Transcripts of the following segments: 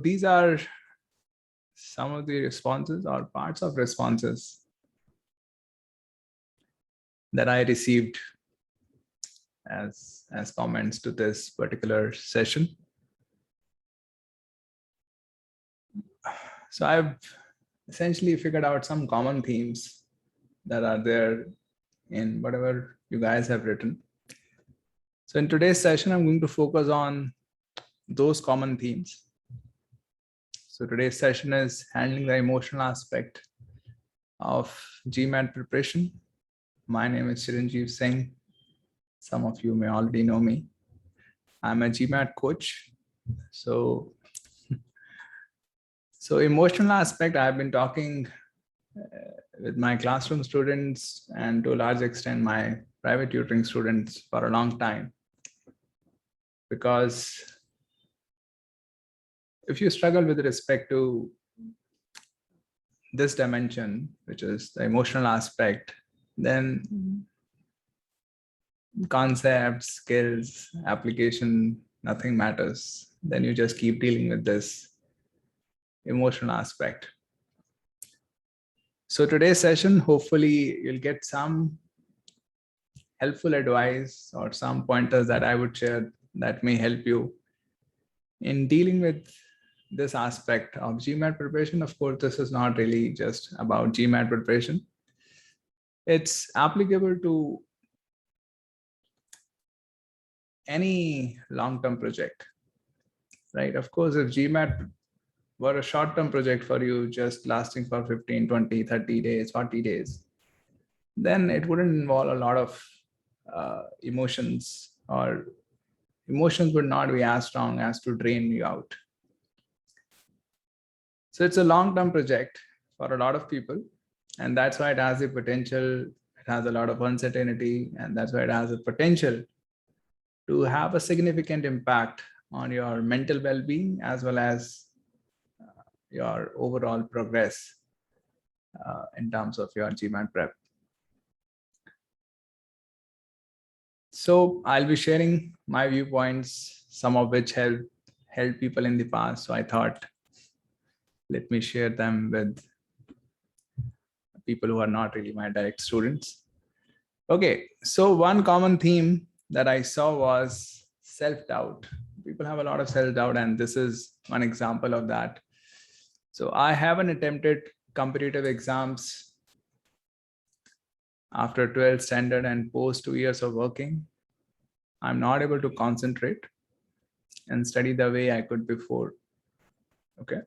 These are some of the responses or parts of responses that I received as comments to this particular session. So I've essentially figured out some common themes that are there in whatever you guys have written. So in today's session, I'm going to focus on those common themes. So today's session is handling the emotional aspect of GMAT preparation. My name is Chiranjeev Singh. Some of you may already know me. I'm a GMAT coach. So emotional aspect, I've been talking with my classroom students and to a large extent my private tutoring students for a long time. Because if you struggle with respect to this dimension, which is the emotional aspect, then concepts, skills, application, nothing matters. Then you just keep dealing with this emotional aspect. So today's session, hopefully you'll get some helpful advice or some pointers that I would share that may help you in dealing with this aspect of GMAT preparation. Of course, this is not really just about GMAT preparation. It's applicable to any long-term project, right? Of course, if GMAT were a short-term project for you, just lasting for 15, 20, 30 days, 40 days, then it wouldn't involve a lot of emotions, or emotions would not be as strong as to drain you out. So it's a long-term project for a lot of people, and that's why it has the potential, it has a lot of uncertainty, and that's why it has a potential to have a significant impact on your mental well-being as well as your overall progress in terms of your GMAT prep. So I'll be sharing my viewpoints, some of which helped people in the past. So I thought, let me share them with people who are not really my direct students. Okay, so one common theme that I saw was self-doubt. People have a lot of self-doubt, and this is one example of that. So I haven't attempted competitive exams after 12th standard and post 2 years of working. I'm not able to concentrate and study the way I could before. Okay.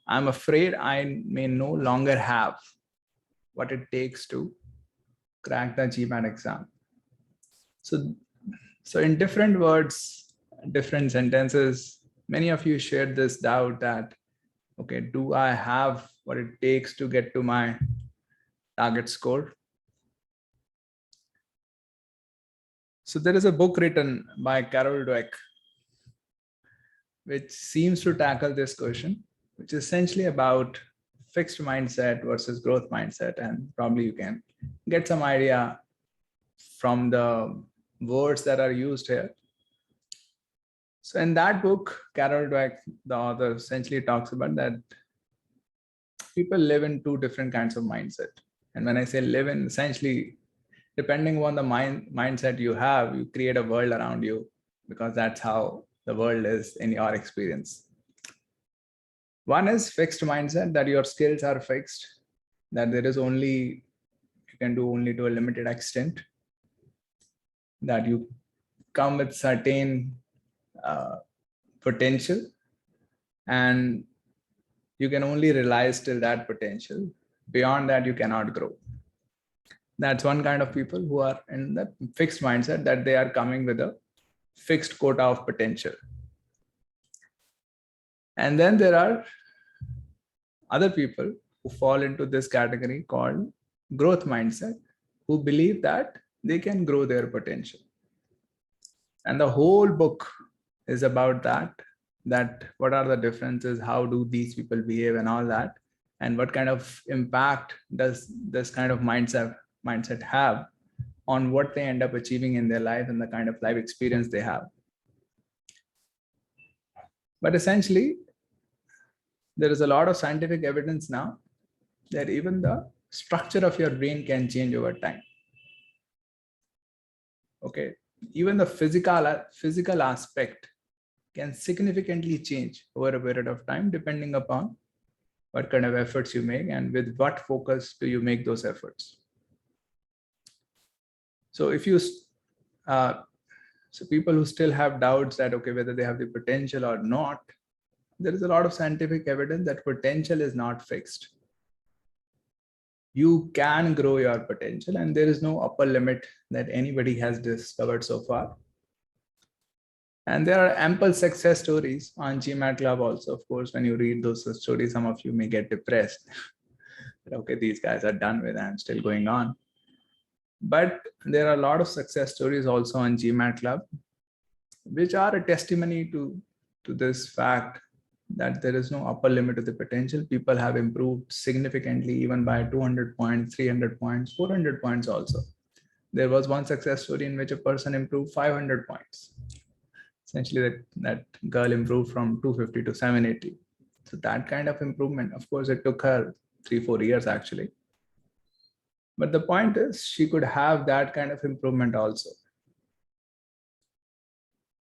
I'm afraid I may no longer have what it takes to crack the GMAT exam. So in different words, different sentences, many of you shared this doubt that, okay, do I have what it takes to get to my target score? So there is a book written by Carol Dweck, which seems to tackle this question, which is essentially about fixed mindset versus growth mindset. And probably you can get some idea from the words that are used here. So in that book, Carol Dweck, the author, essentially talks about that people live in two different kinds of mindset. And when I say live in, essentially, depending on the mindset you have, you create a world around you, because that's how the world is in your experience. One is fixed mindset, that your skills are fixed, that there is only, you can do only to a limited extent, that you come with certain potential and you can only realize till that potential. Beyond that, you cannot grow. That's one kind of people who are in the fixed mindset, that they are coming with a fixed quota of potential. And then there are other people who fall into this category called growth mindset, who believe that they can grow their potential. And the whole book is about that what are the differences, how do these people behave and all that, and what kind of impact does this kind of mindset have on what they end up achieving in their life and the kind of life experience they have. But essentially, there is a lot of scientific evidence now that even the structure of your brain can change over time. Okay, even the physical aspect can significantly change over a period of time, depending upon what kind of efforts you make and with what focus do you make those efforts. So if you, so people who still have doubts that, okay, whether they have the potential or not, there is a lot of scientific evidence that potential is not fixed. You can grow your potential and there is no upper limit that anybody has discovered so far. And there are ample success stories on GMAT also. Of course, when you read those stories, some of you may get depressed. Okay, these guys are done with, I'm still going on. But there are a lot of success stories also on GMAT, which are a testimony to this fact that there is no upper limit to the potential. People have improved significantly, even by 200 points, 300 points, 400 points also. There was one success story in which a person improved 500 points. Essentially, that girl improved from 250 to 780. So that kind of improvement, of course, it took her 3-4 years actually. But the point is, she could have that kind of improvement also.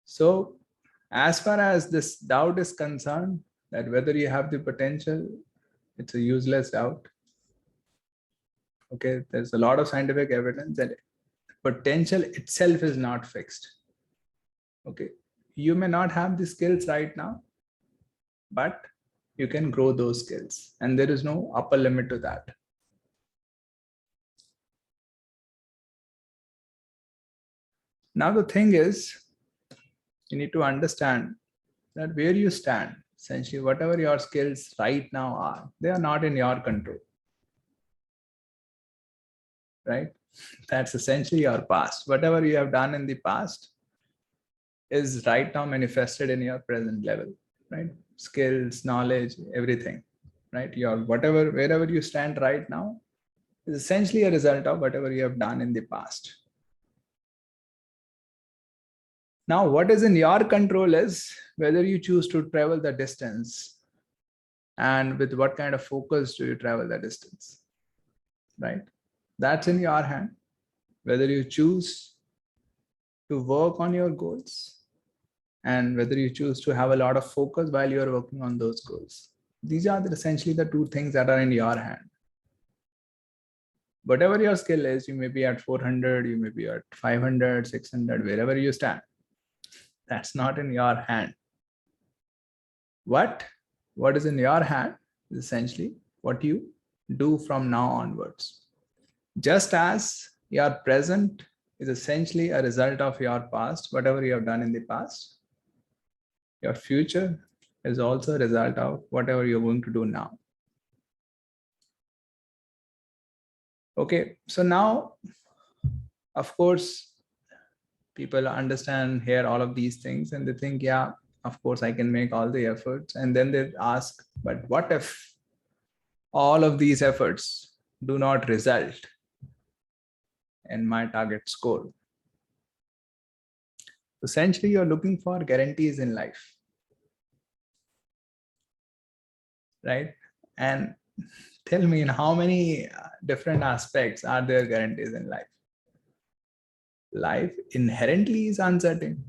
So as far as this doubt is concerned, that whether you have the potential, it's a useless doubt. Okay, there's a lot of scientific evidence that potential itself is not fixed. Okay, you may not have the skills right now, but you can grow those skills and there is no upper limit to that. Now the thing is, you need to understand that where you stand, essentially whatever your skills right now are, they are not in your control, right? That's essentially your past. Whatever you have done in the past is right now manifested in your present level, right? Skills, knowledge, everything, right? Your whatever, wherever you stand right now is essentially a result of whatever you have done in the past. Now, what is in your control is whether you choose to travel the distance and with what kind of focus do you travel the distance, right? That's in your hand. Whether you choose to work on your goals and whether you choose to have a lot of focus while you are working on those goals. These are essentially the two things that are in your hand. Whatever your skill is, you may be at 400, you may be at 500, 600, wherever you stand. That's not in your hand. What is in your hand is essentially what you do from now onwards. Just as your present is essentially a result of your past, whatever you have done in the past, your future is also a result of whatever you're going to do now. Okay, so now, of course, people understand here all of these things and they think, yeah, of course, I can make all the efforts. And then they ask, but what if all of these efforts do not result in my target score? Essentially, you're looking for guarantees in life, right? And tell me, in how many different aspects are there guarantees in life? Life inherently is uncertain,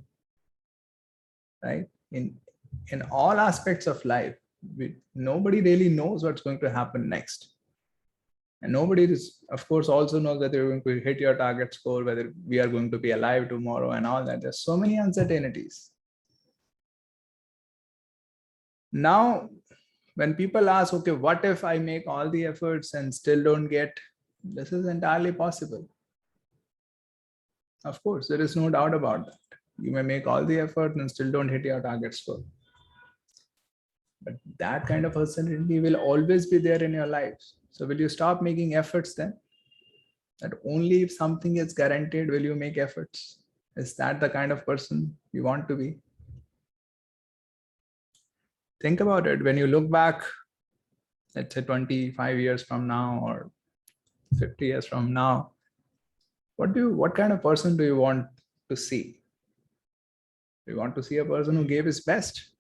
right? In all aspects of life, nobody really knows what's going to happen next. And nobody is, of course, also knows that you're going to hit your target score, whether we are going to be alive tomorrow and all that. There's so many uncertainties. Now, when people ask, okay, what if I make all the efforts and still don't get, this is entirely possible. Of course, there is no doubt about that. You may make all the effort and still don't hit your target score. But that kind of uncertainty will always be there in your lives. So will you stop making efforts then? That only if something is guaranteed will you make efforts? Is that the kind of person you want to be? Think about it. When you look back, let's say 25 years from now or 50 years from now, what kind of person do you want to see? Do you want to see a person who gave his best?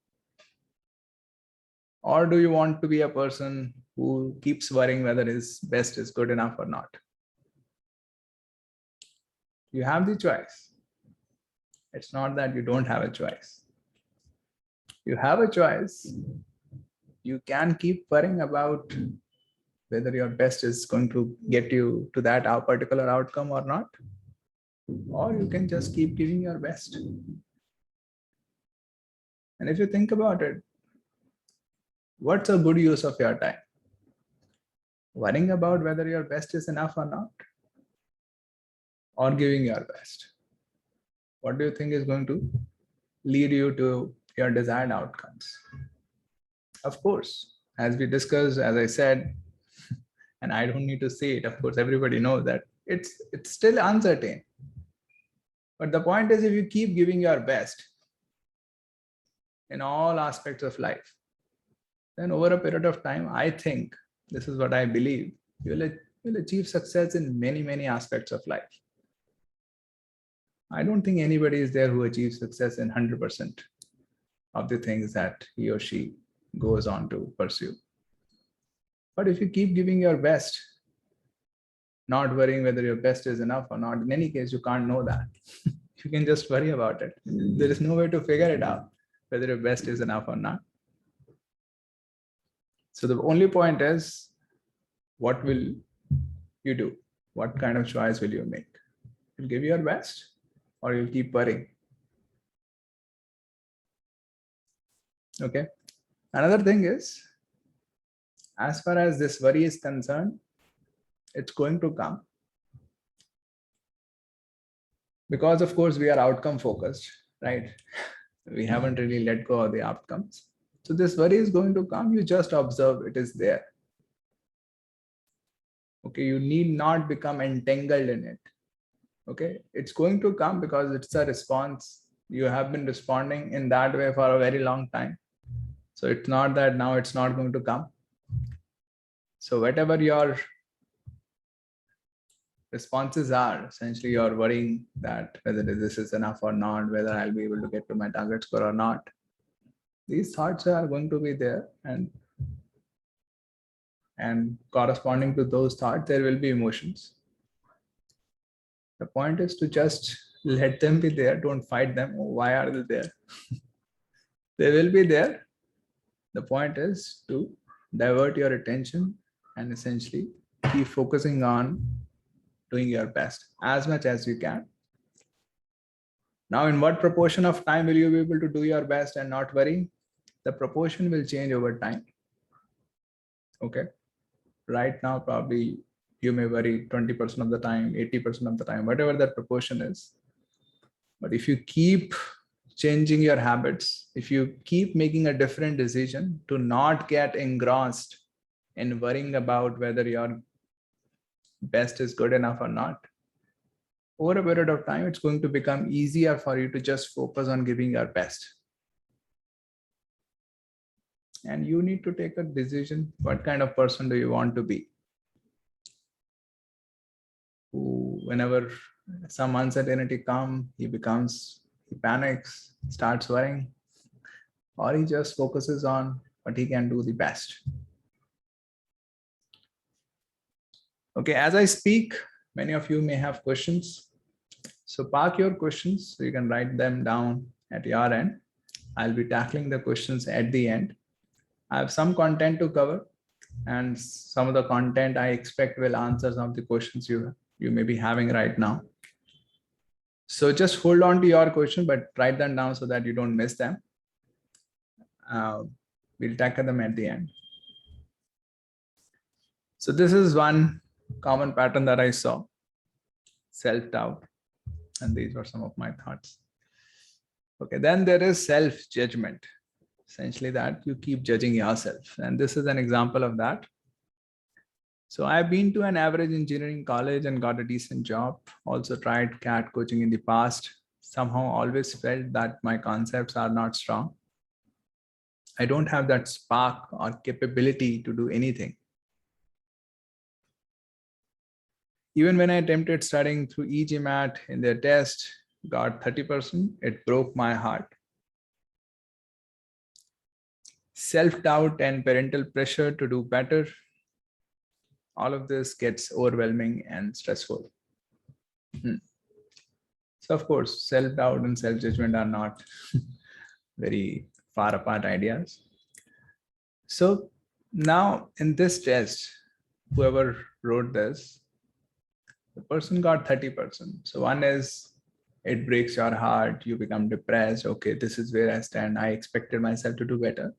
Or do you want to be a person who keeps worrying whether his best is good enough or not? You have the choice. It's not that you don't have a choice. You have a choice. You can keep worrying about whether your best is going to get you to that particular outcome or not, or you can just keep giving your best. And if you think about it, what's a good use of your time? Worrying about whether your best is enough or not, or giving your best? What do you think is going to lead you to your desired outcomes? Of course, as we discussed, as I said, and I don't need to say it, of course, everybody knows that it's still uncertain. But the point is, if you keep giving your best in all aspects of life, then over a period of time, I think, this is what I believe, you'll achieve success in many, many aspects of life. I don't think anybody is there who achieves success in 100% of the things that he or she goes on to pursue. But if you keep giving your best, not worrying whether your best is enough or not, in any case, you can't know that. You can just worry about it. There is no way to figure it out, whether your best is enough or not. So the only point is, what will you do? What kind of choice will you make? You'll give your best, or you'll keep worrying. Okay. Another thing is, as far as this worry is concerned, it's going to come. Because of course we are outcome focused, right? We haven't really let go of the outcomes. So this worry is going to come. You just observe it is there. Okay, you need not become entangled in it. Okay, it's going to come because it's a response. You have been responding in that way for a very long time. So it's not that now it's not going to come. So whatever your responses are, essentially you're worrying that whether this is enough or not, whether I'll be able to get to my target score or not. These thoughts are going to be there, and corresponding to those thoughts, there will be emotions. The point is to just let them be there. Don't fight them. Oh, why are they there? They will be there. The point is to divert your attention and essentially keep focusing on doing your best as much as you can. Now, in what proportion of time will you be able to do your best and not worry? The proportion will change over time. Okay. Right now, probably you may worry 20% of the time, 80% of the time, whatever that proportion is. But if you keep changing your habits, if you keep making a different decision to not get engrossed in worrying about whether your best is good enough or not, over a period of time, it's going to become easier for you to just focus on giving your best. And you need to take a decision. What kind of person do you want to be? Who, whenever some uncertainty comes, he panics, starts worrying, or he just focuses on what he can do the best. Okay, as I speak, many of you may have questions. So park your questions so you can write them down at your end. I'll be tackling the questions at the end. I have some content to cover, and some of the content I expect will answer some of the questions you may be having right now. So just hold on to your question, but write them down so that you don't miss them. We'll tackle them at the end. So this is one common pattern that I saw, self-doubt. And these were some of my thoughts. Okay, then there is self-judgment. Essentially that you keep judging yourself. And this is an example of that. So I've been to an average engineering college and got a decent job. Also tried CAT coaching in the past. Somehow always felt that my concepts are not strong. I don't have that spark or capability to do anything. Even when I attempted studying through e-GMAT in their test, got 30%, it broke my heart. self-doubt and parental pressure to do better. All of this gets overwhelming and stressful. So of course, self-doubt and self-judgment are not very far apart ideas. So now in this test, whoever wrote this, the person got 30%. So one is, it breaks your heart, you become depressed. Okay, this is where I stand. I expected myself to do better.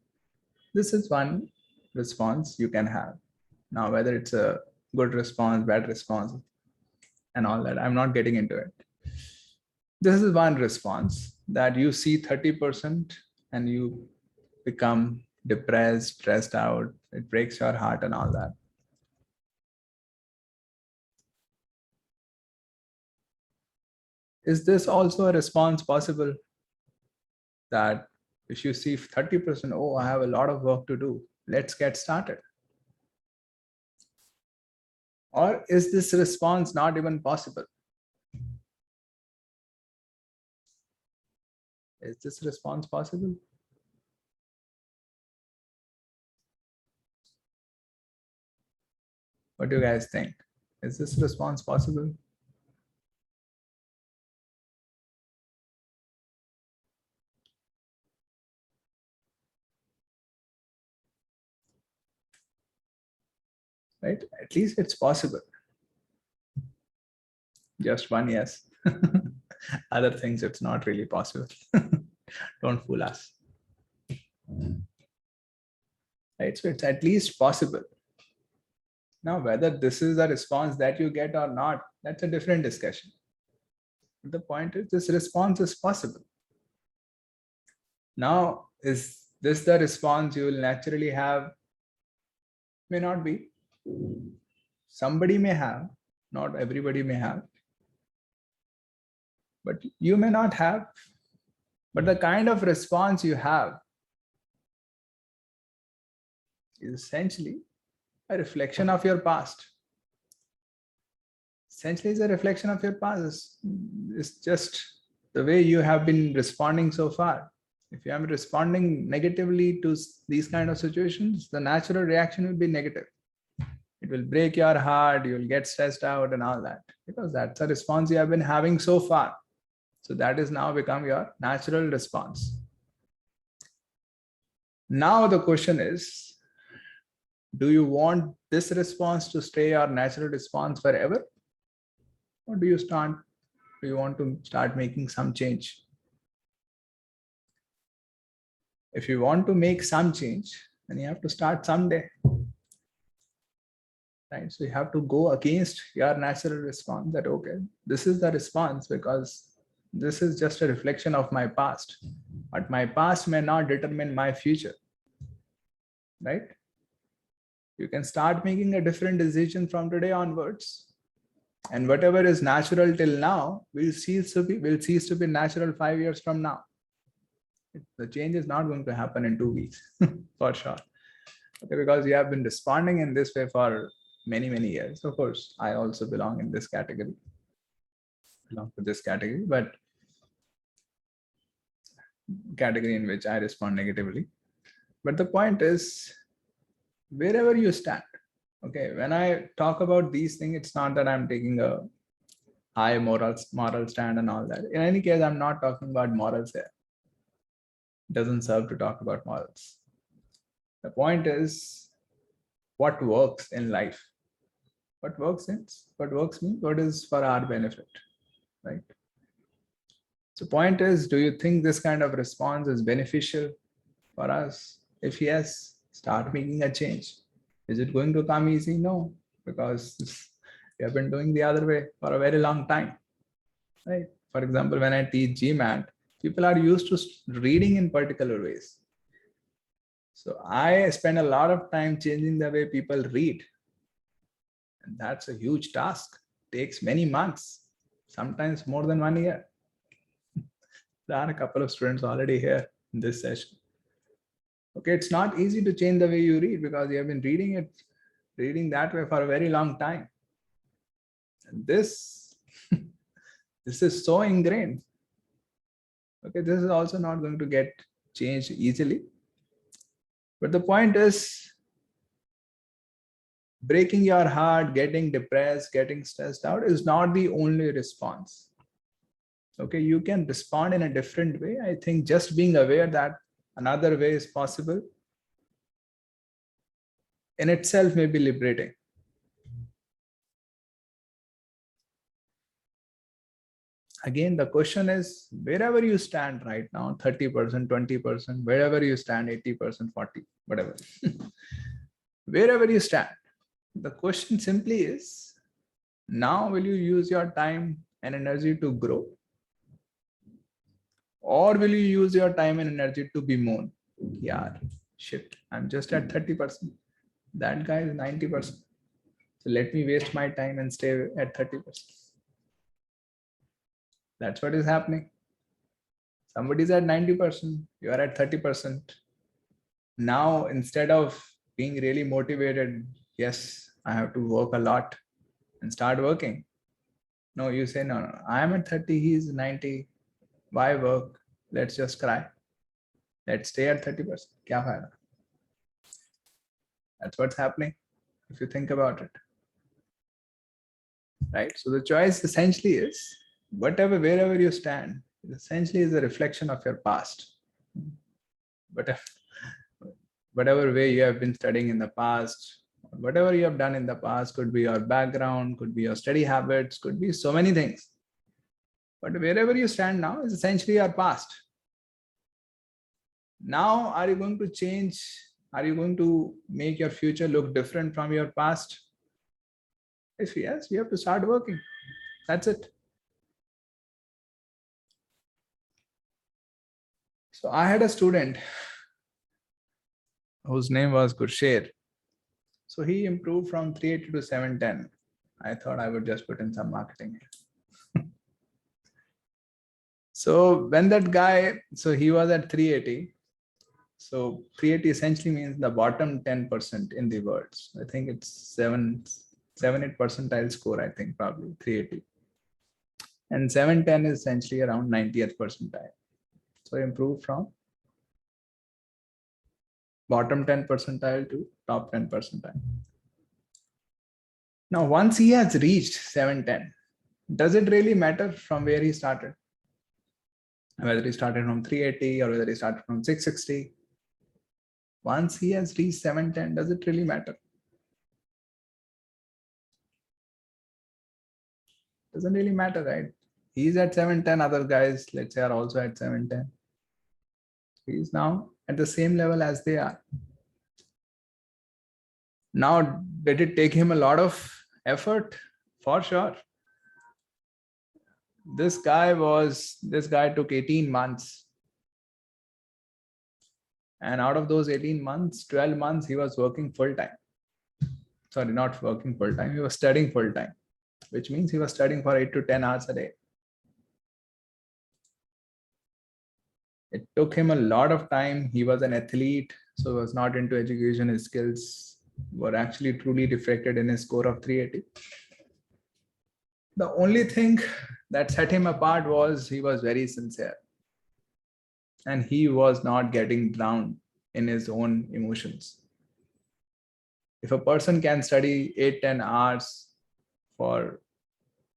This is one response you can have. Now, whether it's a good response, bad response, and all that, I'm not getting into it. This is one response that you see 30% and you become depressed, stressed out, it breaks your heart and all that. Is this also a response possible that if you see 30%, oh, I have a lot of work to do, let's get started? Or is this response not even possible? Is this response possible? What do you guys think? Is this response possible? Right? At least it's possible. Just one yes. Other things, it's not really possible. Don't fool us. Right? So it's at least possible. Now, whether this is a response that you get or not, that's a different discussion. The point is, this response is possible. Now, is this the response you will naturally have? May not be. Somebody may have, not everybody may have. But you may not have. But the kind of response you have is essentially a reflection of your past. Essentially, it's a reflection of your past. It's just the way you have been responding so far. If you are responding negatively to these kind of situations, the natural reaction will be negative. It will break your heart, you'll get stressed out and all that, because that's a response you have been having so far. So that is now become your natural response. Now the question is, do you want this response to stay your natural response forever? Or do you want to start making some change? If you want to make some change, then you have to start someday. Right? So you have to go against your natural response that, okay, this is the response because this is just a reflection of my past, but my past may not determine my future. Right? You can start making a different decision from today onwards. And whatever is natural till now will cease to be natural 5 years from now. The change is not going to happen in 2 weeks, for sure. Okay, because you have been responding in this way for many, many years. Of course, I also belong in this category, but category in which I respond negatively. But the point is, wherever you stand, okay, when I talk about these things, it's not that I'm taking a high moral stand and all that. In any case, I'm not talking about morals here. It doesn't serve to talk about morals. The point is, what works in life? What works means what is for our benefit, right? So point is, do you think this kind of response is beneficial for us? If yes, start making a change. Is it going to come easy? No, because we have been doing the other way for a very long time, right? For example, when I teach GMAT, people are used to reading in particular ways. So I spend a lot of time changing the way people read. And that's a huge task. It takes many months, sometimes more than 1 year. There are a couple of students already here in this session. Okay, it's not easy to change the way you read because you have been reading that way for a very long time. And this is so ingrained. Okay, this is also not going to get changed easily. But the point is, breaking your heart, getting depressed, getting stressed out is not the only response. Okay, you can respond in a different way. I think just being aware that another way is possible in itself may be liberating. Again, the question is, wherever you stand right now, 30%, 20%, wherever you stand, 80%, 40, whatever, wherever you stand, the question simply is, now will you use your time and energy to grow? Or will you use your time and energy to bemoan? Yeah, shit, I'm just at 30%. That guy is 90%. So let me waste my time and stay at 30%. That's what is happening. Somebody's at 90%, you are at 30%. Now, instead of being really motivated, yes, I have to work a lot and start working. No, you say, no, no, I am at 30, he's 90. Why work? Let's just cry. Let's stay at 30%. Kya fayda? That's what's happening if you think about it. Right? So the choice essentially is whatever, wherever you stand, essentially is a reflection of your past. But if whatever way you have been studying in the past, whatever you have done in the past, could be your background, could be your study habits, could be so many things. But wherever you stand now is essentially your past. Now, are you going to change? Are you going to make your future look different from your past? If yes, you have to start working. That's it. So I had a student whose name was Gursher. So he improved from 380 to 710. I thought I would just put in some marketing. So when that guy, so he was at 380. So 380 essentially means the bottom 10% in the words. I think it's 8 percentile score, I think probably 380. And 710 is essentially around 90th percentile. So improved from bottom 10 percentile to top 10 percentile. Now, once he has reached 710, does it really matter from where he started? Whether he started from 380 or whether he started from 660. Once he has reached 710, does it really matter? Doesn't really matter, right? He's at 710, other guys, let's say, are also at 710. He's now at the same level as they are. Now, did it take him a lot of effort? For sure. This guy took 18 months. And out of those 18 months, 12 months, he was working full time. Sorry, not working full time. He was studying full time, which means he was studying for 8 to 10 hours a day. It took him a lot of time. He was an athlete, so he was not into education. His skills were actually truly reflected in his score of 380. The only thing that set him apart was he was very sincere. And he was not getting drowned in his own emotions. If a person can study 8, 10 hours for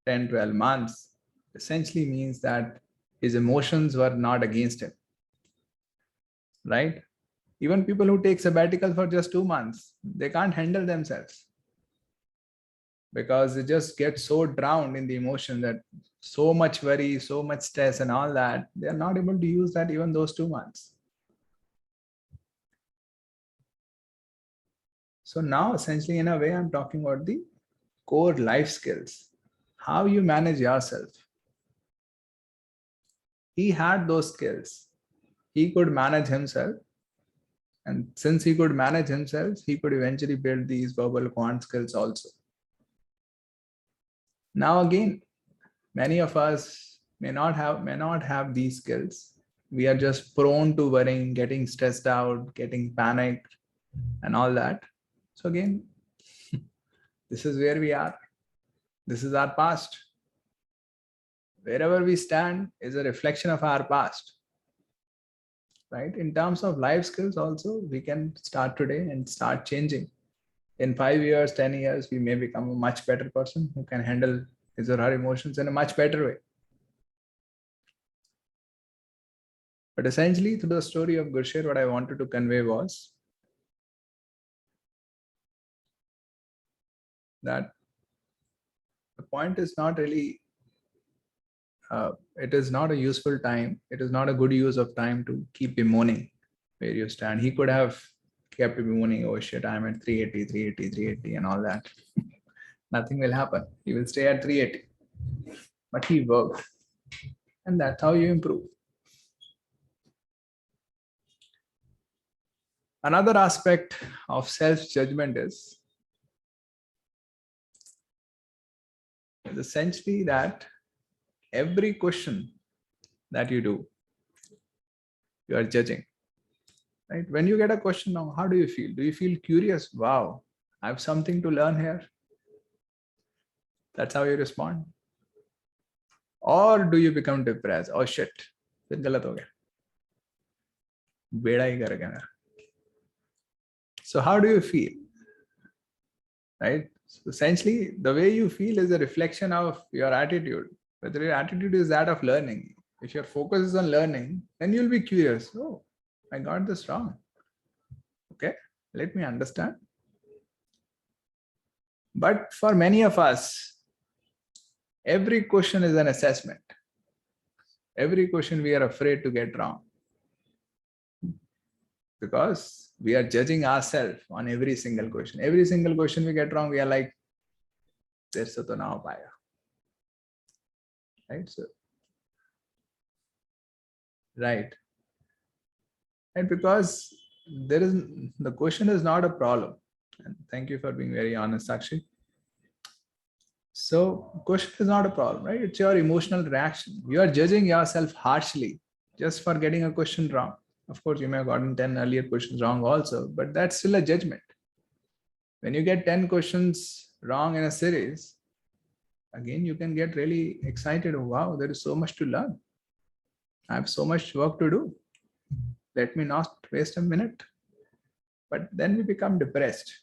10, 12 months, essentially means that his emotions were not against him. Right? Even people who take sabbatical for just 2 months, they can't handle themselves because they just get so drowned in the emotion that so much worry, so much stress and all that, they are not able to use that even those 2 months. So now essentially in a way, I'm talking about the core life skills, how you manage yourself. He had those skills. He could manage himself. And since he could manage himself, he could eventually build these verbal quant skills also. Now again, many of us may not have these skills. We are just prone to worrying, getting stressed out, getting panicked and all that. So again, this is where we are. This is our past. Wherever we stand is a reflection of our past. right? In terms of life skills also, we can start today and start changing. In 5 years, 10 years, we may become a much better person who can handle his or her emotions in a much better way. But essentially, through the story of Gurshare, what I wanted to convey was that the point is not really, it is not a useful time. It is not a good use of time to keep bemoaning where you stand. He could have kept bemoaning, oh shit, I'm at 380, 380, 380, and all that. Nothing will happen. He will stay at 380. But he worked. And that's how you improve. Another aspect of self-judgment is essentially that every question that you do, you are judging. Right? When you get a question now, how do you feel? Do you feel curious? Wow, I have something to learn here. That's how you respond. Or do you become depressed? Oh shit, फिर गलत हो गया. बेड़ा ही कर गया मेरा. So how do you feel? Right? So essentially, the way you feel is a reflection of your attitude. Whether your attitude is that of learning. If your focus is on learning, then you'll be curious. Oh, I got this wrong. Okay, let me understand. But for many of us, every question is an assessment. Every question we are afraid to get wrong. Because we are judging ourselves on every single question. Every single question we get wrong, we are like, there's to na ho payega. Right? So, right. And because the question is not a problem. And thank you for being very honest, Sakshi. So question is not a problem, right? It's your emotional reaction. You are judging yourself harshly just for getting a question wrong. Of course, you may have gotten 10 earlier questions wrong also, but that's still a judgment. When you get 10 questions wrong in a series, again, you can get really excited. Oh, wow, there is so much to learn. I have so much work to do. Let me not waste a minute. But then we become depressed.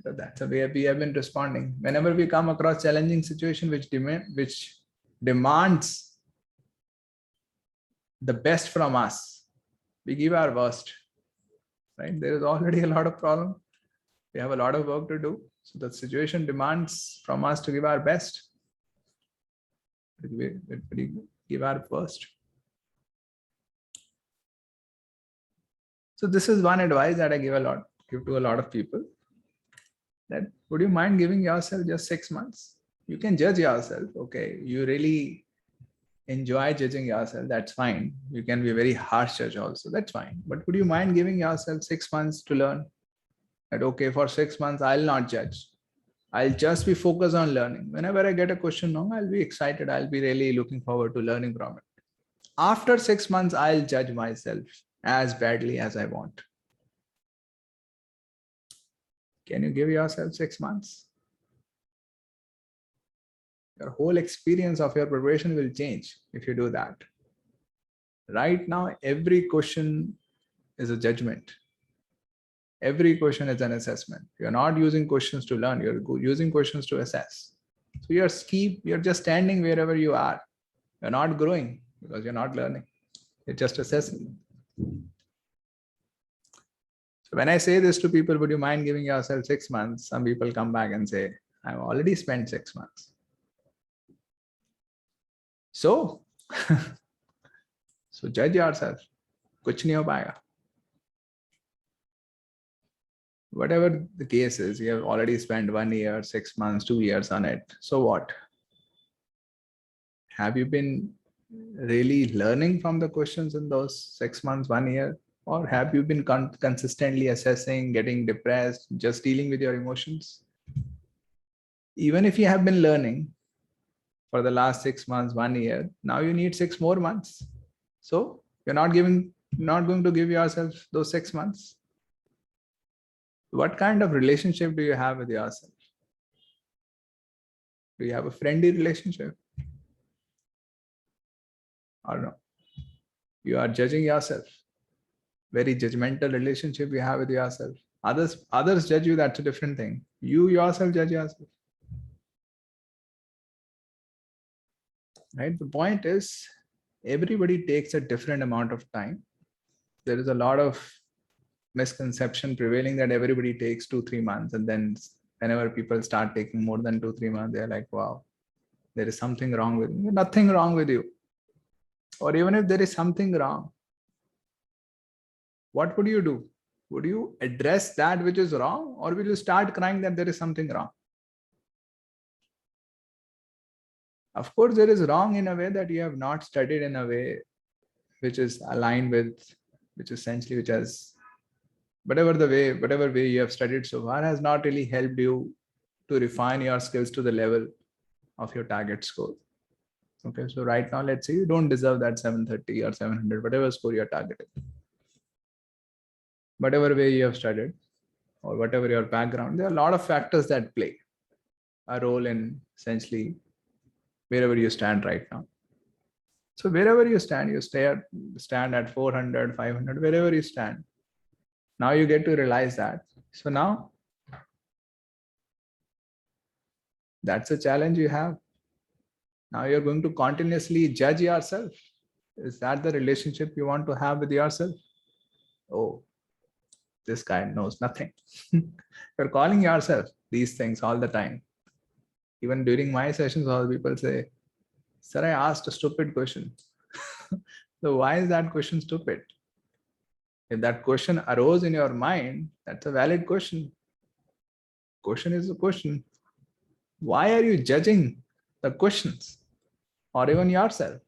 So that's the way we have been responding. Whenever we come across challenging situation which demands the best from us, we give our worst. Right? There is already a lot of problem. We have a lot of work to do. So the situation demands from us to give our best. We give our worst. So this is one advice that I give to a lot of people. That would you mind giving yourself just 6 months? You can judge yourself. Okay, you really enjoy judging yourself. That's fine. You can be a very harsh judge also. That's fine. But would you mind giving yourself 6 months to learn? That okay, for 6 months I'll not judge. I'll just be focused on learning. Whenever I get a question wrong, I'll be excited. I'll be really looking forward to learning from it. After 6 months, I'll judge myself as badly as I want. Can you give yourself 6 months? Your whole experience of your preparation will change if you do that. Right now, every question is a judgment. Every question is an assessment. You're not using questions to learn, you're using questions to assess. So you're just standing wherever you are. You're not growing because you're not learning. You're just assessing. So when I say this to people, would you mind giving yourself 6 months? Some people come back and say, I've already spent 6 months. So, so judge yourself. Kuch nahi ho payega. Whatever the case is, you have already spent 1 year, 6 months, 2 years on it. So what? Have you been really learning from the questions in those 6 months, 1 year? Or have you been consistently assessing, getting depressed, just dealing with your emotions? Even if you have been learning for the last 6 months, 1 year, now you need 6 more months. So you're not going to give yourself those 6 months. What kind of relationship do you have with yourself? Do you have a friendly relationship? Or no? You are judging yourself. very judgmental relationship you have with yourself. Others judge you, that's a different thing. You yourself judge yourself. Right? The point is, everybody takes a different amount of time. There is a lot of misconception prevailing that everybody takes 2-3 months, and then whenever people start taking more than 2-3 months, they're like, wow, there is something wrong with me. Nothing wrong with you. Or even if there is something wrong, what would you do? Would you address that which is wrong, or will you start crying that there is something wrong? Of course, there is wrong in a way that you have not studied in a way which is aligned with, which essentially, which has whatever way you have studied so far has not really helped you to refine your skills to the level of your target score. Okay, so right now, let's say you don't deserve that 730 or 700, whatever score you're targeting. Whatever way you have studied or whatever your background, there are a lot of factors that play a role in essentially wherever you stand right now. So wherever you stand, you stand at 400, 500, wherever you stand. Now you get to realize that. So now that's a challenge you have. Now you're going to continuously judge yourself. Is that the relationship you want to have with yourself? Oh, this guy knows nothing. You're calling yourself these things all the time. Even during my sessions, all people say, sir, I asked a stupid question. So why is that question stupid? If that question arose in your mind, that's a valid question. Question is a question. Why are you judging the questions or even yourself?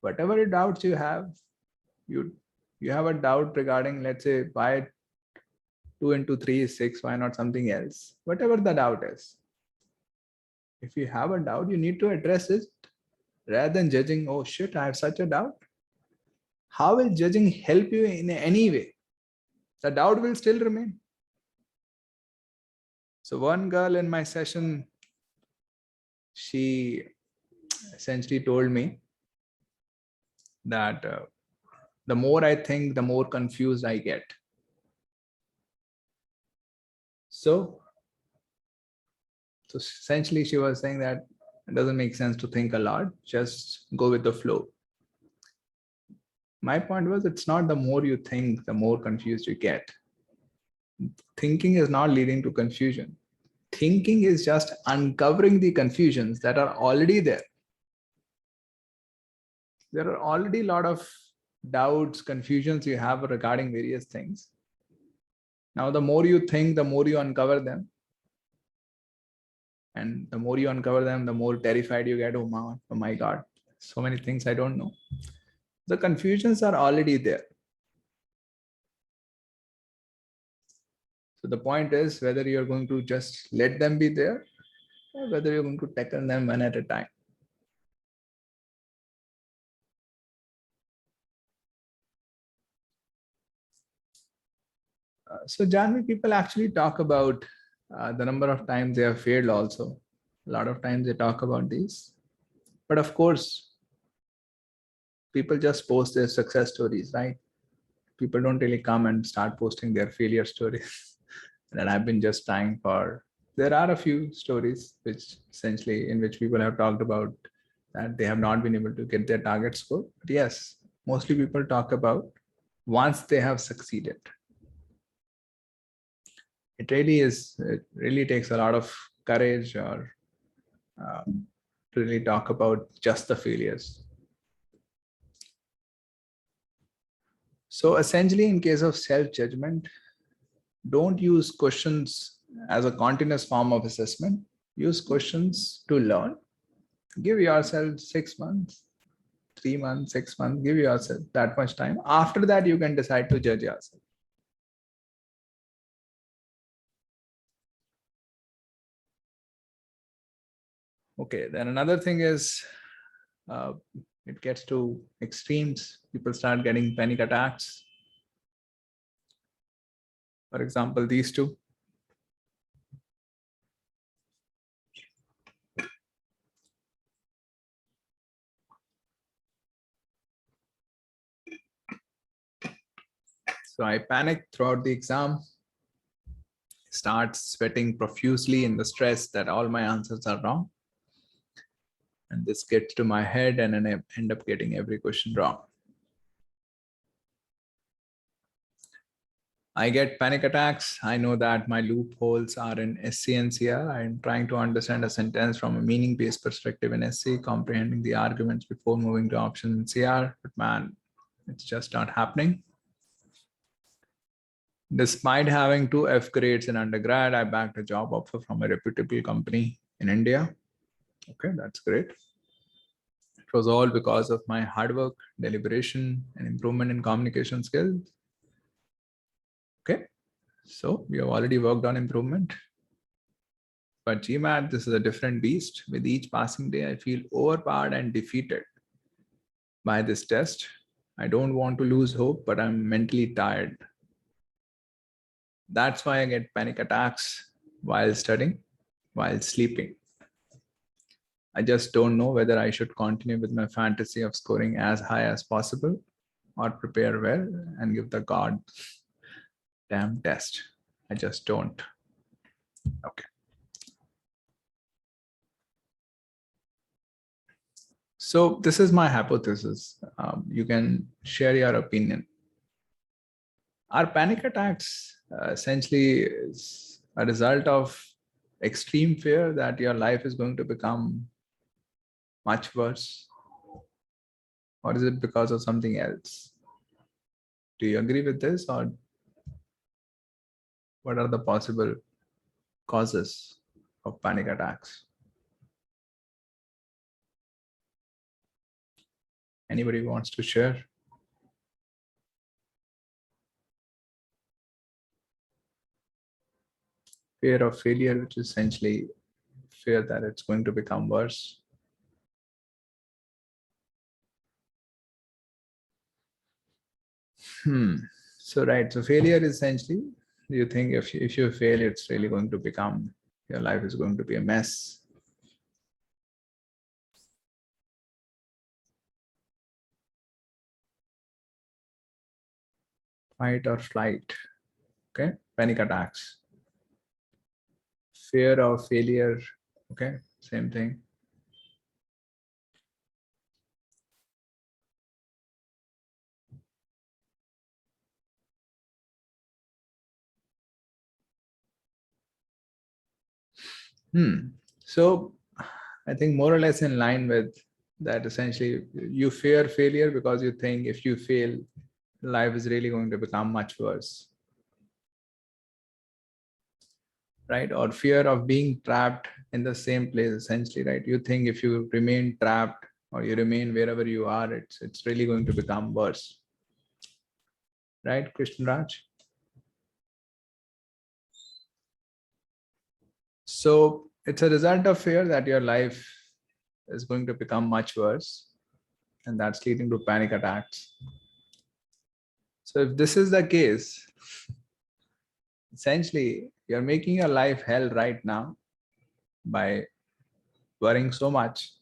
Whatever doubts you have, you have a doubt regarding, let's say, why 2 into 3 is 6, why not something else? Whatever the doubt is. If you have a doubt, you need to address it rather than judging, oh shit, I have such a doubt. How will judging help you in any way? The doubt will still remain. So one girl in my session, she essentially told me that the more I think, the more confused I get. So essentially she was saying that it doesn't make sense to think a lot, just go with the flow. My point was, it's not the more you think, the more confused you get. Thinking is not leading to confusion. Thinking is just uncovering the confusions that are already there. There are already a lot of doubts, confusions you have regarding various things. Now, the more you think, the more you uncover them. And the more you uncover them, the more terrified you get. Oh my God, so many things I don't know. The confusions are already there. So the point is whether you're going to just let them be there or whether you're going to tackle them one at a time. So Janvi, people actually talk about the number of times they have failed also. A lot of times they talk about these. But of course, people just post their success stories, right? People don't really come and start posting their failure stories. And I've been just trying for, there are a few stories which essentially in which people have talked about that they have not been able to get their target score. But yes, mostly people talk about once they have succeeded. It really takes a lot of courage or to really talk about just the failures. So essentially, in case of self-judgment, don't use questions as a continuous form of assessment. Use questions to learn. Give yourself 6 months, 3 months, 6 months, give yourself that much time. After that, you can decide to judge yourself. Okay, then another thing is it gets to extremes. People start getting panic attacks. For example, these two. So I panicked throughout the exam, start sweating profusely in the stress that all my answers are wrong. And this gets to my head and then I end up getting every question wrong. I get panic attacks. I know that my loopholes are in SC and CR. I'm trying to understand a sentence from a meaning-based perspective in SC, comprehending the arguments before moving to options in CR. But man, it's just not happening. Despite having 2 F grades in undergrad, I bagged a job offer from a reputable company in India. Okay, that's great. It was all because of my hard work, deliberation, and improvement in communication skills. Okay, so we have already worked on improvement. But GMAT, this is a different beast. With each passing day, I feel overpowered and defeated by this test. I don't want to lose hope, but I'm mentally tired. That's why I get panic attacks while studying, while sleeping. I just don't know whether I should continue with my fantasy of scoring as high as possible or prepare well and give the god damn test. I just don't. Okay. So this is my hypothesis. You can share your opinion. Are panic attacks essentially is a result of extreme fear that your life is going to become much worse? Or is it because of something else? Do you agree with this, or what are the possible causes of panic attacks? Anybody wants to share? Fear of failure, which is essentially fear that it's going to become worse. So right, so failure is essentially, you think if you fail, it's really going to become, your life is going to be a mess. Fight or flight, okay? Panic attacks. Fear of failure, okay? Same thing. So I think more or less in line with that, essentially you fear failure because you think if you fail, life is really going to become much worse. Right? Or fear of being trapped in the same place, essentially, right? You think if you remain trapped or you remain wherever you are, it's really going to become worse. Right, Krishna Raj? So it's a result of fear that your life is going to become much worse, and that's leading to panic attacks. So if this is the case, essentially you're making your life hell right now by worrying so much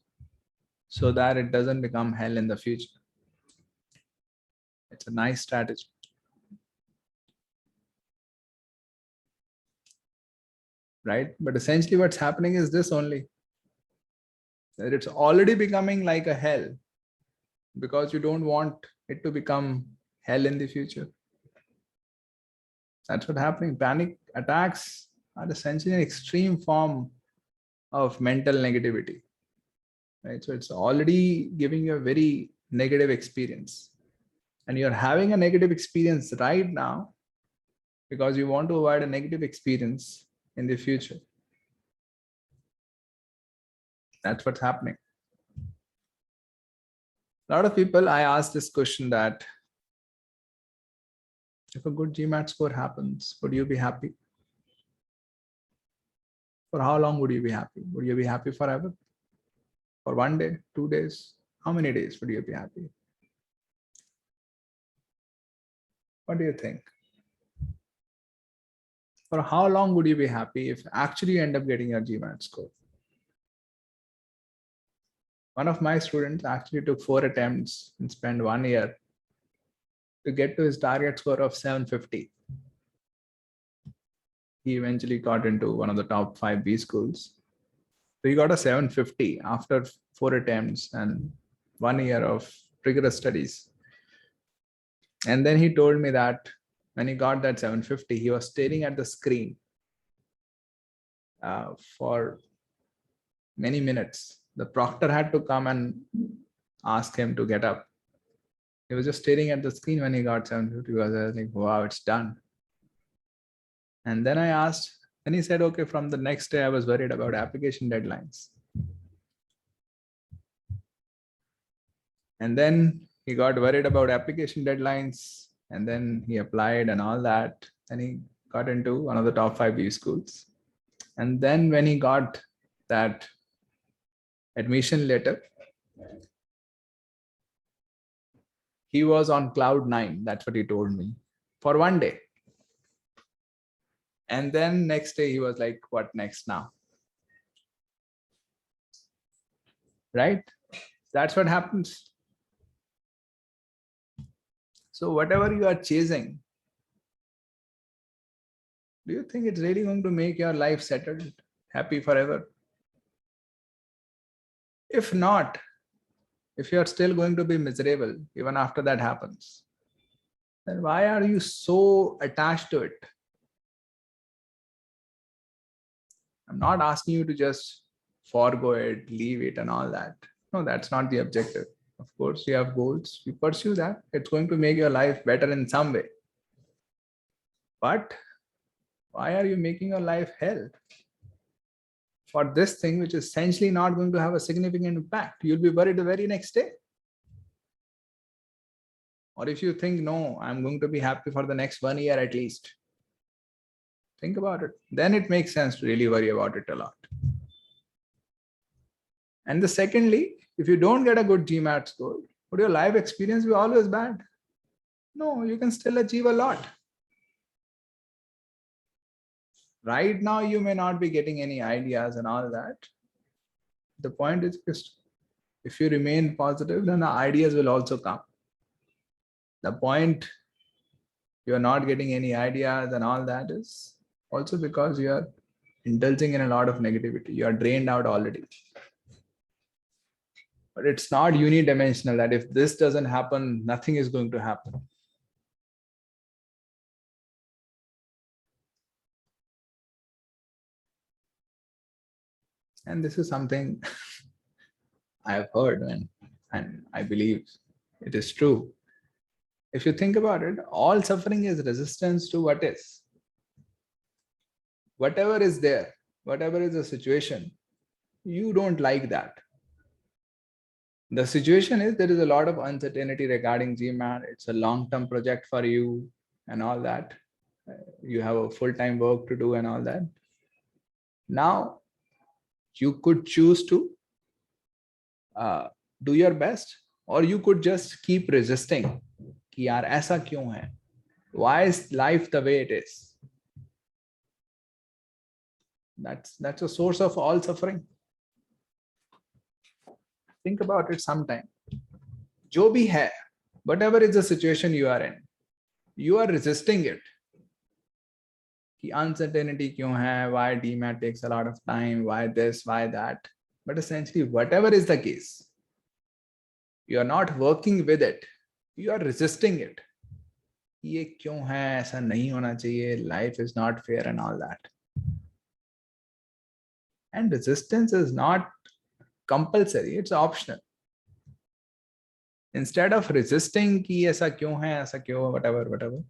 so that it doesn't become hell in the future. It's a nice strategy. Right? But essentially what's happening is this only, that it's already becoming like a hell because you don't want it to become hell in the future. That's what's happening. Panic attacks are essentially an extreme form of mental negativity. Right? So it's already giving you a very negative experience. And you're having a negative experience right now because you want to avoid a negative experience in the future. That's what's happening. A lot of people, I ask this question that if a good GMAT score happens, would you be happy? For how long would you be happy? Would you be happy forever? For 1 day, 2 days? How many days would you be happy? What do you think? For how long would you be happy if actually you end up getting your GMAT score? One of my students actually took 4 attempts and spent 1 year to get to his target score of 750. He eventually got into one of the top 5 B schools. So he got a 750 after 4 attempts and 1 year of rigorous studies. And then he told me that when he got that 750, he was staring at the screen for many minutes. The proctor had to come and ask him to get up. He was just staring at the screen when he got 750. I was like, wow, it's done. And then I asked, and he said, okay, from the next day, I was worried about application deadlines. And then he got worried about application deadlines, and then he applied and all that. And he got into one of the top 5 B schools. And then when he got that admission letter, he was on cloud 9. That's what he told me for one day. And then next day he was like, what next now? Right? That's what happens. So whatever you are chasing, do you think it's really going to make your life settled, happy forever? If not, if you're still going to be miserable even after that happens, then why are you so attached to it? I'm not asking you to just forego it, leave it and all that. No, that's not the objective. Of course, you have goals, you pursue that. It's going to make your life better in some way. But why are you making your life hell for this thing, which is essentially not going to have a significant impact? You'll be worried the very next day. Or if you think, no, I'm going to be happy for the next 1 year at least. Think about it. Then it makes sense to really worry about it a lot. And the secondly, if you don't get a good GMAT score, would your life experience be always bad? No, you can still achieve a lot. Right now, you may not be getting any ideas and all that. The point is just, if you remain positive, then the ideas will also come. The point you're not getting any ideas and all that is also because you are indulging in a lot of negativity. You are drained out already. But it's not unidimensional that if this doesn't happen, nothing is going to happen. And this is something I have heard and I believe it is true. If you think about it, all suffering is resistance to what is. Whatever is there, whatever is the situation, you don't like that. The situation is there is a lot of uncertainty regarding GMAT. It's a long-term project for you and all that. You have a full-time work to do and all that. Now, you could choose to do your best, or you could just keep resisting. कि यार ऐसा क्यों है? Why is life the way it is? That's a source of all suffering. Think about it sometime. जो भी है, whatever is the situation you are in, you are resisting it. कि uncertainty क्यों है? Why DMAT takes a lot of time? Why this? Why that? But essentially, whatever is the case, you are not working with it. You are resisting it. ये क्यों है? ऐसा नहीं होना चाहिए. Life is not fair and all that. And resistance is not compulsory. It's optional. Instead of resisting कि ऐसा क्यों है, ऐसा क्यों, whatever,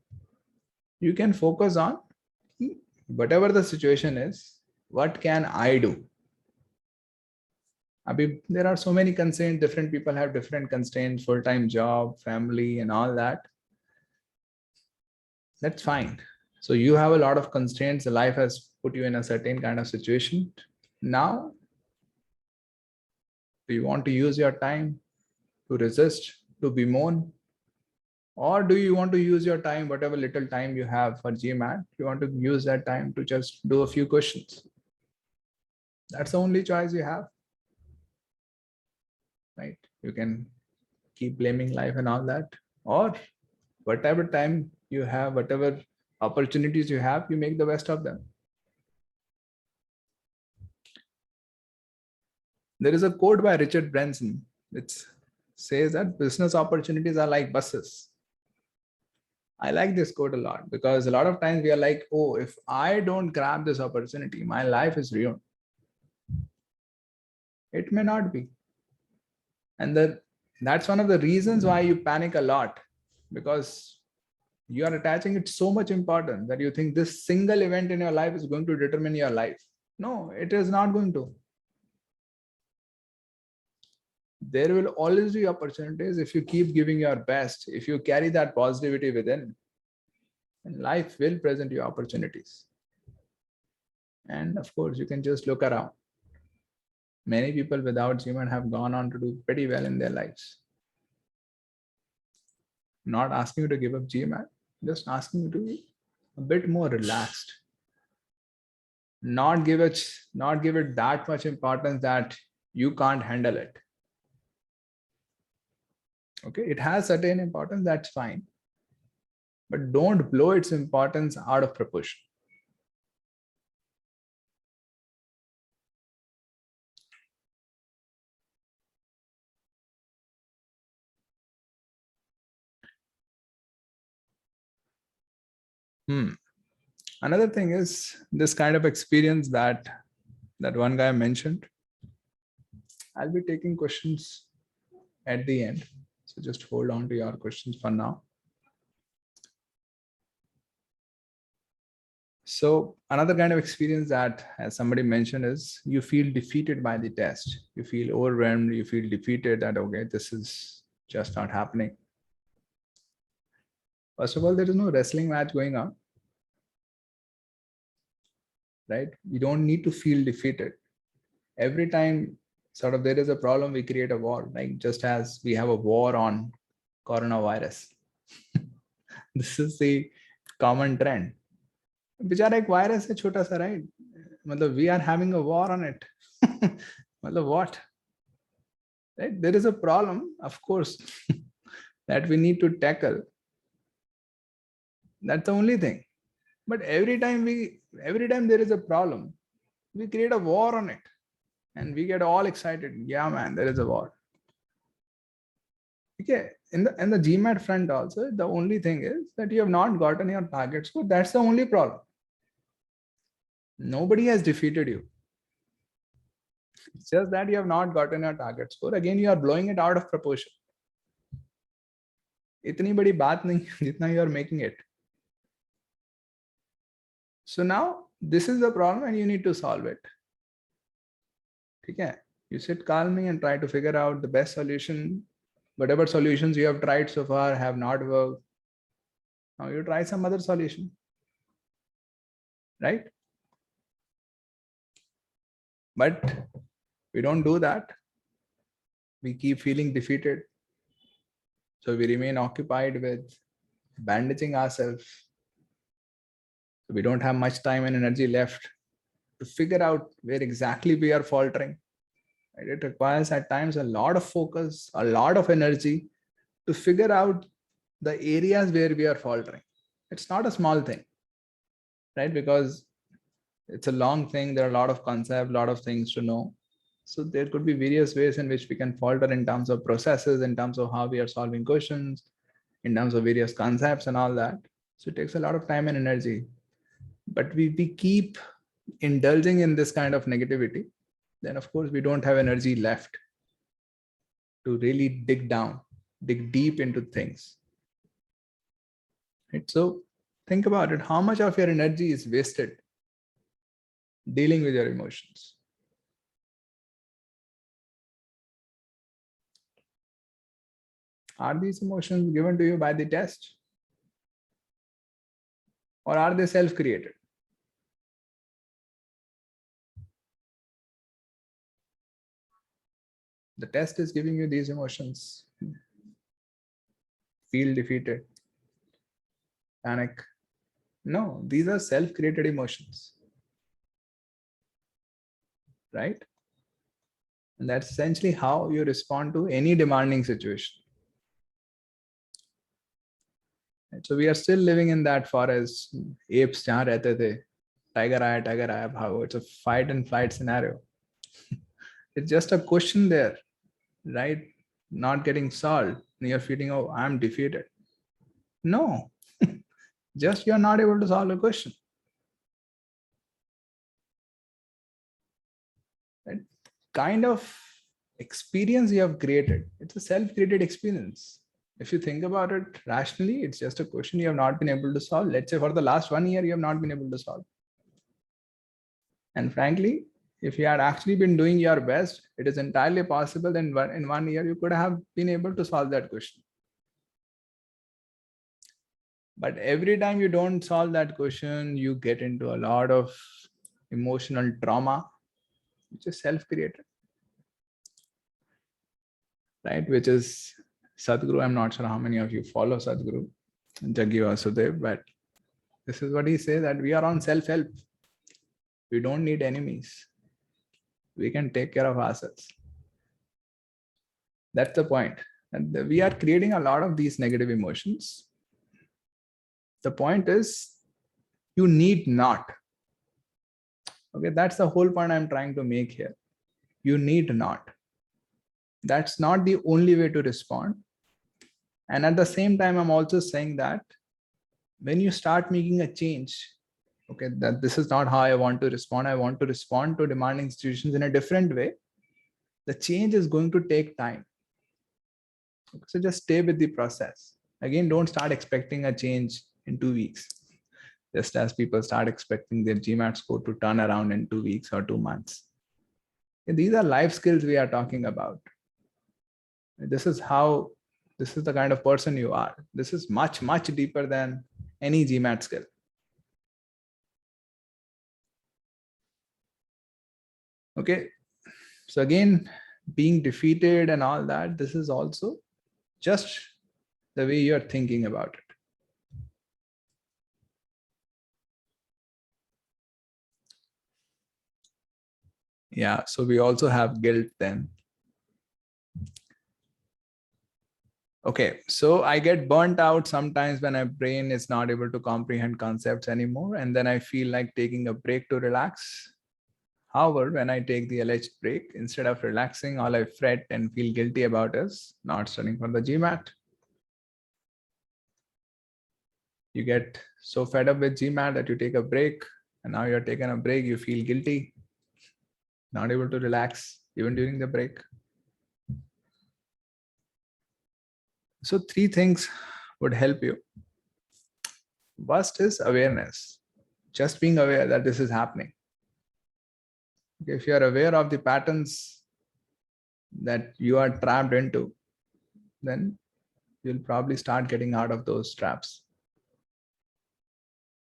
you can focus on whatever the situation is, what can I do? There are so many constraints. Different people have different constraints, full-time job, family, and all that. That's fine. So you have a lot of constraints. Life has put you in a certain kind of situation. Now, do you want to use your time to resist, to bemoan? Or do you want to use your time, whatever little time you have for GMAT, you want to use that time to just do a few questions? That's the only choice you have. Right? You can keep blaming life and all that, or Whatever time you have, whatever opportunities you have, you make the best of them. There is a quote by Richard Branson which says that business opportunities are like buses. I like this quote a lot because a lot of times we are like, oh, if I don't grab this opportunity, my life is ruined. It may not be. And that's one of the reasons why you panic a lot, because you are attaching it so much importance that you think this single event in your life is going to determine your life. No, it is not going to. There will always be opportunities if you keep giving your best, if you carry that positivity within, and life will present you opportunities. And of course, you can just look around. Many people without GMAT have gone on to do pretty well in their lives. Not asking you to give up GMAT, just asking you to be a bit more relaxed. Not give it that much importance that you can't handle it. Okay, it has certain importance, that's fine. But don't blow its importance out of proportion. Another thing is this kind of experience that one guy mentioned. I'll be taking questions at the end. So just hold on to your questions for now. So another kind of experience that, as somebody mentioned, is you feel defeated by the test. You feel overwhelmed, you feel defeated that, okay, this is just not happening. First of all, there is no wrestling match going on, right? You don't need to feel defeated. Every time sort of there is a problem, we create a war, like just as we have a war on coronavirus. This is the common trend. बेचारा एक virus है छोटा सा, right? मतलब we are having a war on it. मतलब what? Right? There is a problem, of course, that we need to tackle. That's the only thing. But every time there is a problem, we create a war on it, and we get all excited. Yeah, man, there is a war. Okay, in the GMAT front also, the only thing is that you have not gotten your target score. That's the only problem. Nobody has defeated you. It's just that you have not gotten your target score. Again, you are blowing it out of proportion. इतनी बड़ी बात नहीं जितना you are making it. So now this is the problem and you need to solve it. Okay, you sit calmly and try to figure out the best solution. Whatever solutions you have tried so far have not worked. Now you try some other solution, right? But we don't do that. We keep feeling defeated. So we remain occupied with bandaging ourselves. So we don't have much time and energy left to figure out where exactly we are faltering. It requires at times a lot of focus, a lot of energy to figure out the areas where we are faltering. It's not a small thing, right? Because it's a long thing. There are a lot of concepts, a lot of things to know. So there could be various ways in which we can falter in terms of processes, in terms of how we are solving questions, in terms of various concepts and all that. So it takes a lot of time and energy. But we keep indulging in this kind of negativity, then of course we don't have energy left to really dig deep into things. Right? So think about it. How much of your energy is wasted dealing with your emotions? Are these emotions given to you by the test? Or are they self-created? The test is giving you these emotions. Feel defeated, panic. No, these are self-created emotions, right? And that's essentially how you respond to any demanding situation. So we are still living in that forest. Apes jahan rehte the, tiger aaya, bhago. It's a fight and flight scenario. It's just a question there, right? Not getting solved. And you're feeling, oh, I'm defeated. No, just you're not able to solve a question. Right? Kind of experience you have created. It's a self-created experience. If you think about it rationally, it's just a question you have not been able to solve. Let's say for the last 1 year, you have not been able to solve. And frankly, if you had actually been doing your best, it is entirely possible that in 1 year, you could have been able to solve that question. But every time you don't solve that question, you get into a lot of emotional trauma, which is self-created, right? Which is Sadhguru. I'm not sure how many of you follow Sadhguru, Jaggi Vasudev, but this is what he says, that we are on self-help. We don't need enemies. We can take care of ourselves. That's the point. And we are creating a lot of these negative emotions. The point is, you need not. Okay, that's the whole point I'm trying to make here. You need not. That's not the only way to respond. And at the same time, I'm also saying that when you start making a change, okay, that this is not how I want to respond. I want to respond to demanding situations in a different way. The change is going to take time. So just stay with the process. Again, don't start expecting a change in 2 weeks. Just as people start expecting their GMAT score to turn around in 2 weeks or 2 months. And these are life skills we are talking about. This is the kind of person you are. This is much, much deeper than any GMAT skill. Okay. So again, being defeated and all that, this is also just the way you're thinking about it. Yeah, so we also have guilt then. Okay, so I get burnt out sometimes when my brain is not able to comprehend concepts anymore, and then I feel like taking a break to relax. However, when I take the alleged break, instead of relaxing, all I fret and feel guilty about is not studying for the GMAT. You get so fed up with GMAT that you take a break, and now you're taking a break, you feel guilty, not able to relax even during the break. So 3 things would help you. First is awareness, just being aware that this is happening. If you are aware of the patterns that you are trapped into, then you'll probably start getting out of those traps.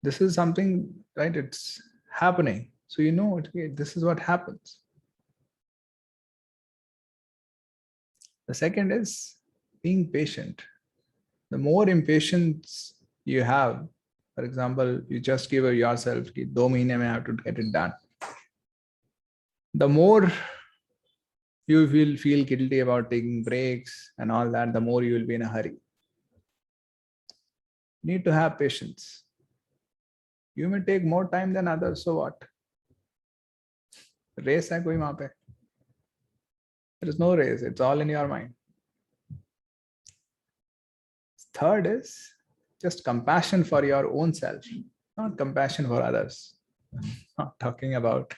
This is something, right? It's happening. So you know, okay, this is what happens. The second is being patient. The more impatience you have, for example, you just give yourself, 2 mahine mein I have to get it done. The more you will feel guilty about taking breaks and all that, the more you will be in a hurry. You need to have patience. You may take more time than others, so what? Race hai koi wahan pe? There is no race, it's all in your mind. Third is just compassion for your own self, not compassion for others. I'm not talking about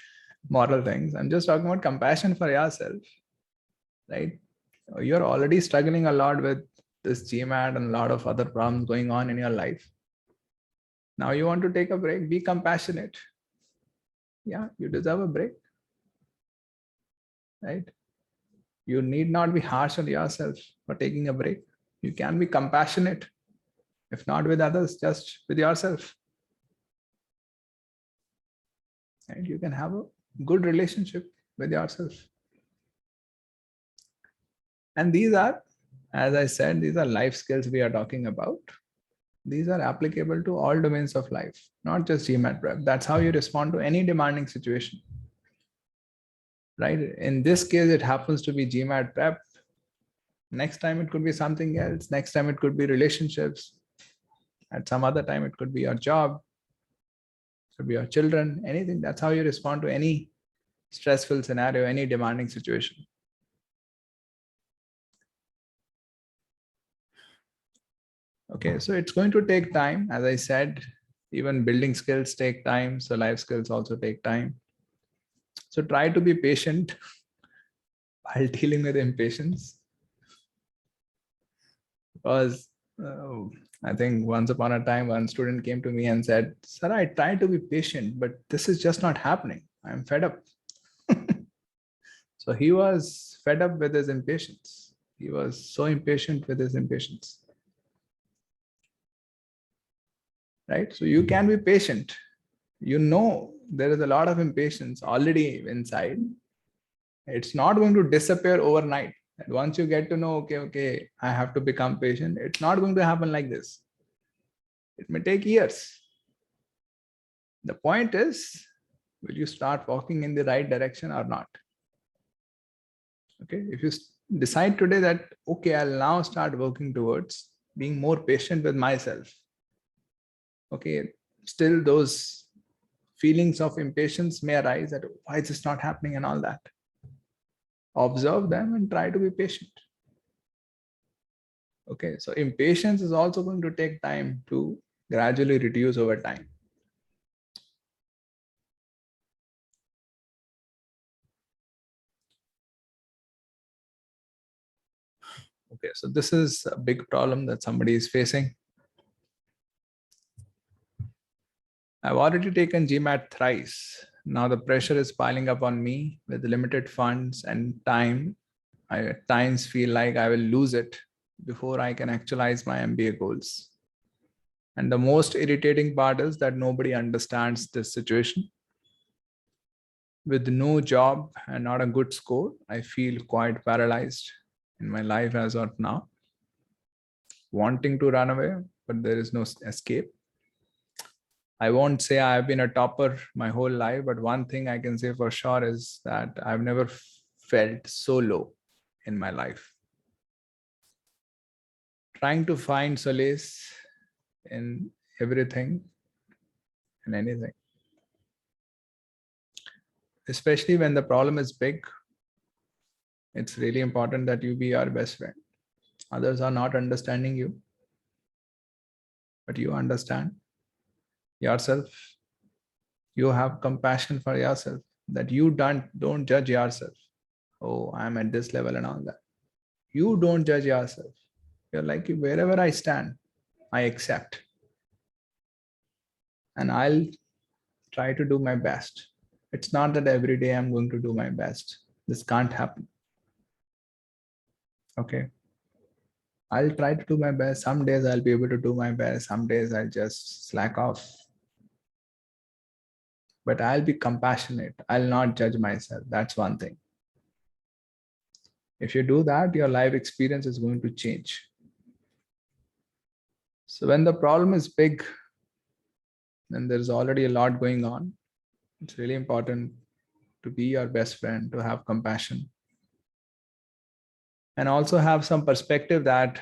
moral things. I'm just talking about compassion for yourself, right? You're already struggling a lot with this GMAT and a lot of other problems going on in your life. Now you want to take a break, be compassionate. Yeah, you deserve a break, right? You need not be harsh on yourself for taking a break. You can be compassionate, if not with others, just with yourself. And you can have a good relationship with yourself. And these are, as I said, these are life skills we are talking about. These are applicable to all domains of life, not just GMAT prep. That's how you respond to any demanding situation, right? In this case, it happens to be GMAT prep. Next time it could be something else. Next time it could be relationships. At some other time, it could be your job, it could be your children, anything. That's how you respond to any stressful scenario, any demanding situation. Okay, so it's going to take time. As I said, even building skills take time. So life skills also take time. So try to be patient while dealing with impatience. Because I think once upon a time, one student came to me and said, "Sir, I try to be patient, but this is just not happening. I'm fed up." So he was fed up with his impatience. He was so impatient with his impatience. Right? So you can be patient. You know, there is a lot of impatience already inside. It's not going to disappear overnight. And once you get to know, okay, I have to become patient, it's not going to happen like this. It may take years. The point is, will you start walking in the right direction or not? Okay, if you decide today that, okay, I'll now start working towards being more patient with myself. Okay, still those feelings of impatience may arise that why is this not happening and all that. Observe them and try to be patient. Okay, so impatience is also going to take time to gradually reduce over time. Okay, so this is a big problem that somebody is facing. I've already taken GMAT thrice. Now the pressure is piling up on me with limited funds and time. I at times feel like I will lose it before I can actualize my MBA goals. And the most irritating part is that nobody understands this situation. With no job and not a good score, I feel quite paralyzed in my life as of now, wanting to run away, but there is no escape. I won't say I've been a topper my whole life, but one thing I can say for sure is that I've never felt so low in my life. Trying to find solace in everything and anything. Especially when the problem is big, it's really important that you be your best friend. Others are not understanding you, but you understand yourself. You have compassion for yourself, that you don't judge yourself. Oh, I'm at this level and all that. You don't judge yourself. You're like, wherever I stand, I accept. And I'll try to do my best. It's not that every day I'm going to do my best. This can't happen. Okay. I'll try to do my best. Some days I'll be able to do my best. Some days I'll just slack off. But I'll be compassionate. I'll not judge myself. That's one thing. If you do that, your life experience is going to change. So when the problem is big, then there's already a lot going on. It's really important to be your best friend, to have compassion. And also have some perspective that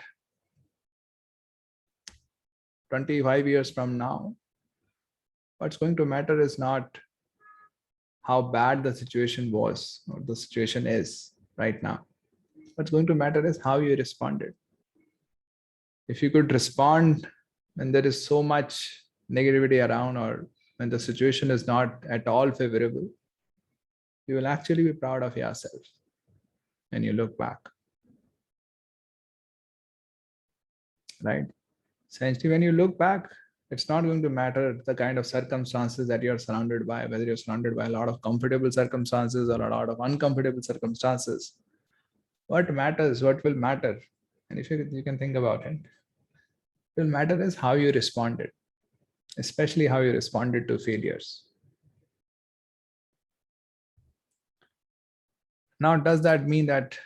25 years from now, what's going to matter is not how bad the situation was or the situation is right now. What's going to matter is how you responded. If you could respond when there is so much negativity around or when the situation is not at all favorable, you will actually be proud of yourself when you look back. Right? Essentially, when you look back, it's not going to matter the kind of circumstances that you're surrounded by, whether you're surrounded by a lot of comfortable circumstances or a lot of uncomfortable circumstances. What matters, what will matter, and if you can think about it, what will matter is how you responded, especially how you responded to failures. Now, does that mean that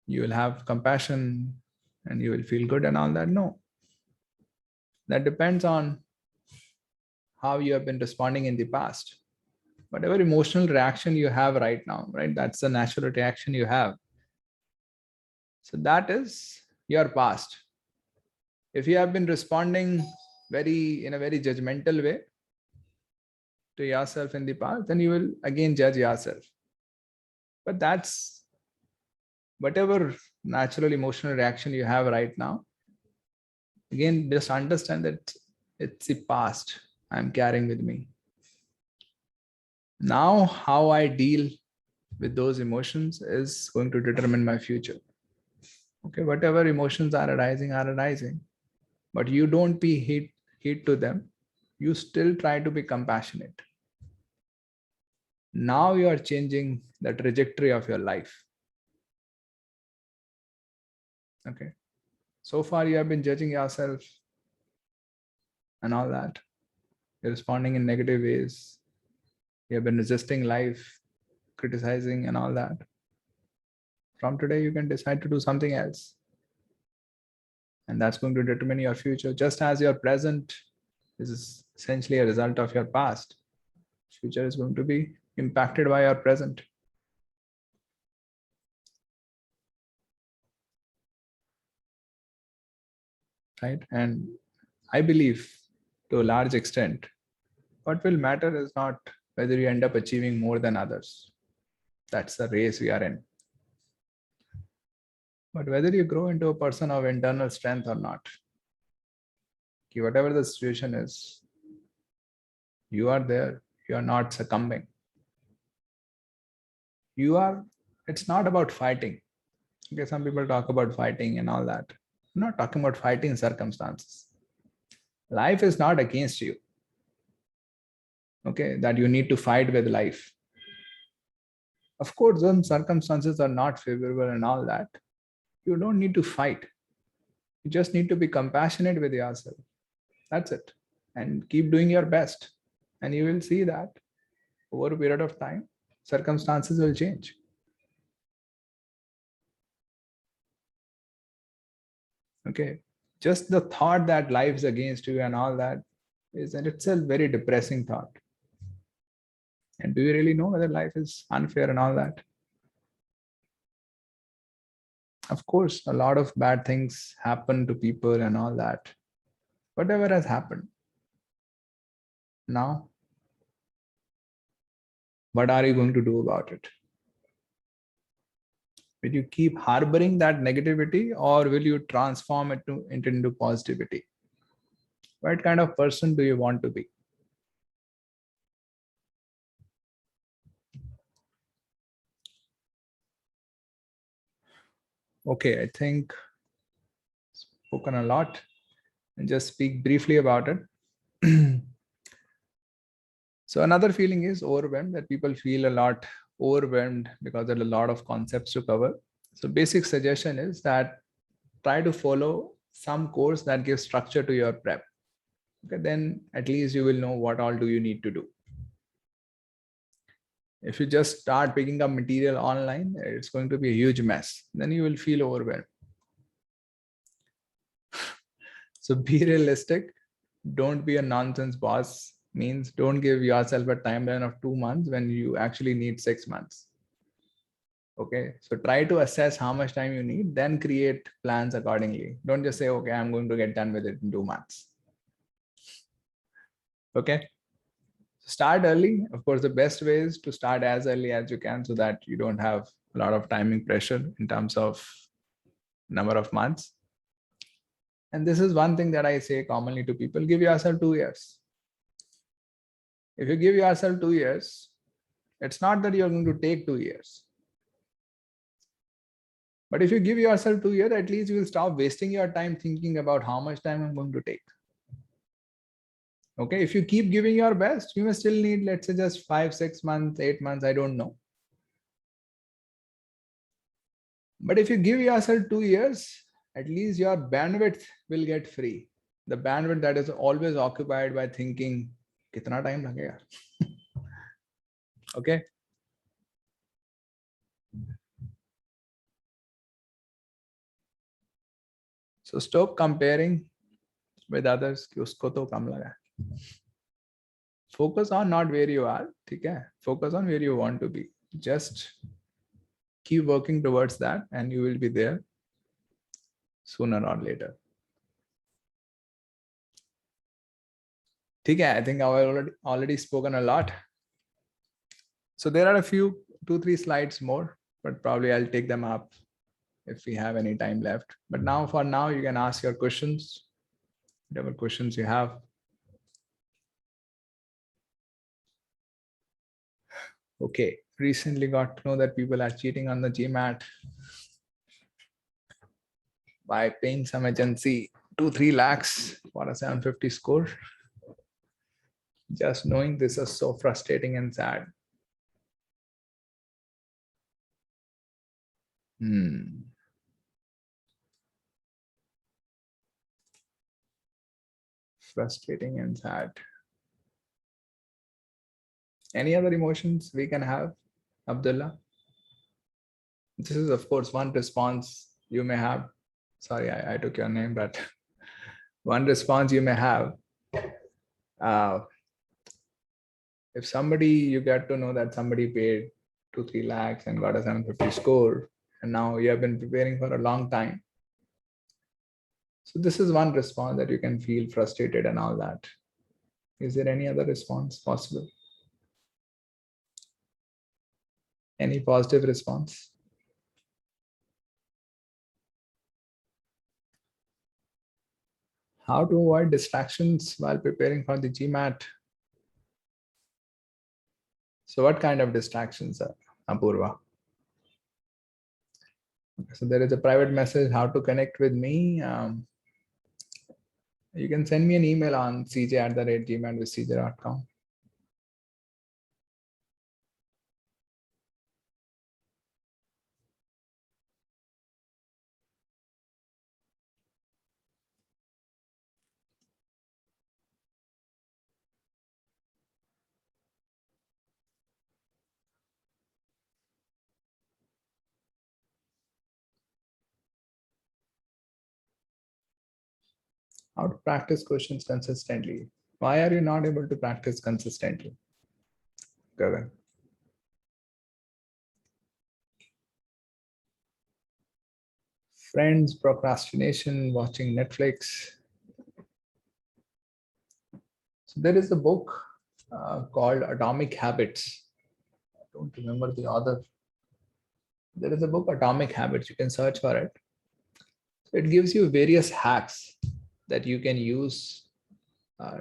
you will have compassion and you will feel good and all that? No. That depends on how you have been responding in the past. Whatever emotional reaction you have right now, right? That's the natural reaction you have. So that is your past. If you have been responding in a very judgmental way to yourself in the past, then you will again judge yourself. But that's whatever natural emotional reaction you have right now. Again, just understand that it's the past I'm carrying with me. Now, how I deal with those emotions is going to determine my future. Okay, whatever emotions are arising, but you don't be heat to them. You still try to be compassionate. Now you are changing the trajectory of your life. Okay. So far you have been judging yourself and all that. You're responding in negative ways. You have been resisting life, criticizing and all that. From today, you can decide to do something else. And that's going to determine your future. Just as your present is essentially a result of your past, future is going to be impacted by your present. Right? And I believe to a large extent, what will matter is not whether you end up achieving more than others. That's the race we are in. But whether you grow into a person of internal strength or not, whatever the situation is, you are there, you are not succumbing. It's not about fighting. Okay, some people talk about fighting and all that. I'm not talking about fighting circumstances. Life is not against you. Okay, that you need to fight with life. Of course, some circumstances are not favorable and all that. You don't need to fight. You just need to be compassionate with yourself. That's it. And keep doing your best. And you will see that over a period of time, circumstances will change. Okay. Just the thought that life is against you and all that is in itself very depressing thought. And do you really know whether life is unfair and all that? Of course, a lot of bad things happen to people and all that. Whatever has happened. Now, what are you going to do about it? Will you keep harboring that negativity or will you transform it into positivity? What kind of person do you want to be? Okay, I think spoken a lot and just speak briefly about it. So another feeling is overwhelmed, that people feel a lot overwhelmed because there are a lot of concepts to cover. So basic suggestion is that try to follow some course that gives structure to your prep. Okay, then at least you will know what all do you need to do. If you just start picking up material online, it's going to be a huge mess. Then you will feel overwhelmed. So be realistic. Don't be a nonsense boss. Means don't give yourself a timeline of 2 months when you actually need 6 months. Okay, so try to assess how much time you need, then create plans accordingly. Don't just say, okay, I'm going to get done with it in 2 months. Okay, start early. Of course, the best way is to start as early as you can so that you don't have a lot of timing pressure in terms of number of months. And this is one thing that I say commonly to people: give yourself 2 years. If you give yourself 2 years, it's not that you're going to take 2 years. But if you give yourself 2 years, at least you will stop wasting your time thinking about how much time I'm going to take. Okay, if you keep giving your best, you may still need, let's say, just 5, 6 months, 8 months, I don't know. But if you give yourself 2 years, at least your bandwidth will get free. The bandwidth that is always occupied by thinking, kitna time lagega? Okay. So stop comparing with others. कि उसको तो कम लगा. Focus on not where you are. ठीक है? Focus on where you want to be. Just keep working towards that and you will be there sooner or later. Okay, I think I've already spoken a lot. So there are a few, 2, 3 slides more, but probably I'll take them up if we have any time left. But now, for now, you can ask your questions, whatever questions you have. Okay, recently got to know that people are cheating on the GMAT by paying some agency 2-3 lakhs for a 750 score. Just knowing this is so frustrating and sad. Frustrating and sad. Any other emotions we can have, Abdullah? This is, of course, one response you may have. Sorry, I took your name, but one response you may have. Uh, if somebody, you get to know that somebody paid 2-3 lakhs and got a 750 score, and now you have been preparing for a long time. So this is one response that you can feel frustrated and all that. Is there any other response possible? Any positive response? How to avoid distractions while preparing for the GMAT? So what kind of distractions, Apurva? Okay, so there is a private message, how to connect with me. You can send me an email on cj@gmail.com. How to practice questions consistently. Why are you not able to practice consistently, Gagan? Friends, procrastination, watching Netflix. So there is a book called Atomic Habits. I don't remember the author. There is a book, Atomic Habits. You can search for it. So it gives you various hacks that you can use uh,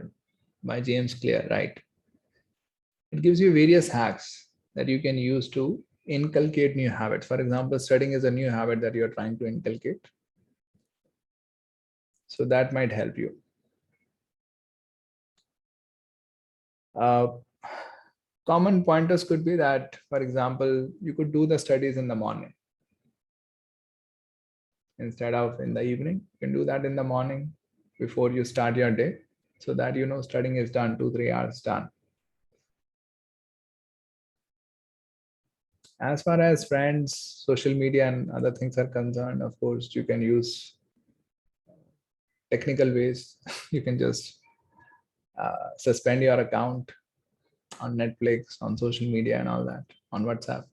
by James Clear, right? It gives you various hacks that you can use to inculcate new habits. For example, studying is a new habit that you're trying to inculcate. So that might help you. Uh, common pointers could be that, for example, you could do the studies in the morning instead of in the evening. You can do that in the morning before you start your day, so that you know studying is done, 2-3 hours done. As far as friends, social media, and other things are concerned, of course, you can use technical ways. You can just suspend your account on Netflix, on social media, and all that, on WhatsApp.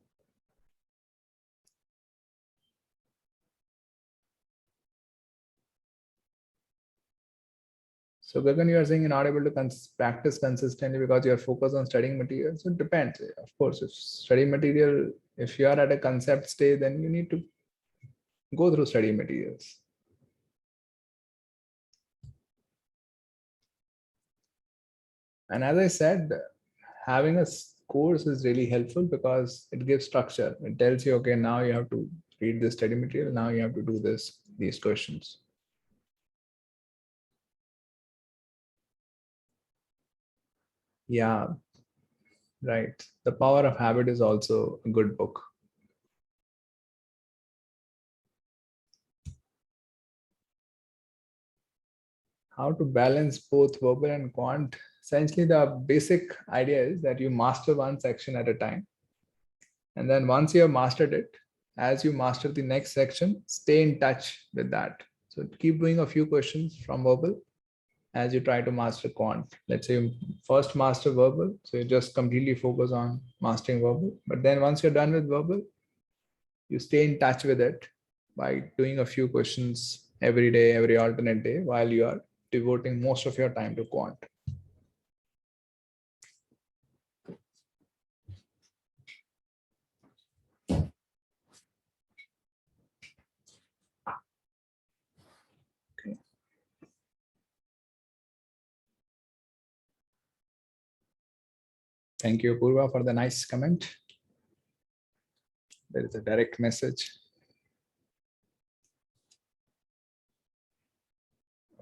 So Gagan, you are saying you're not able to practice consistently because you're focused on studying material. So it depends. Of course, if study material, if you are at a concept stage, then you need to go through study materials. And as I said, having a course is really helpful because it gives structure. It tells you, okay, now you have to read this study material. Now you have to do these questions. Yeah, right. The Power of Habit is also a good book. How to balance both verbal and quant. Essentially, the basic idea is that you master one section at a time. And then once you have mastered it, as you master the next section, stay in touch with that. So keep doing a few questions from verbal as you try to master quant. Let's say you first master verbal, so you just completely focus on mastering verbal. But then once you're done with verbal, you stay in touch with it by doing a few questions every day, every alternate day, while you are devoting most of your time to quant. Thank you, Purva, for the nice comment. There is a direct message.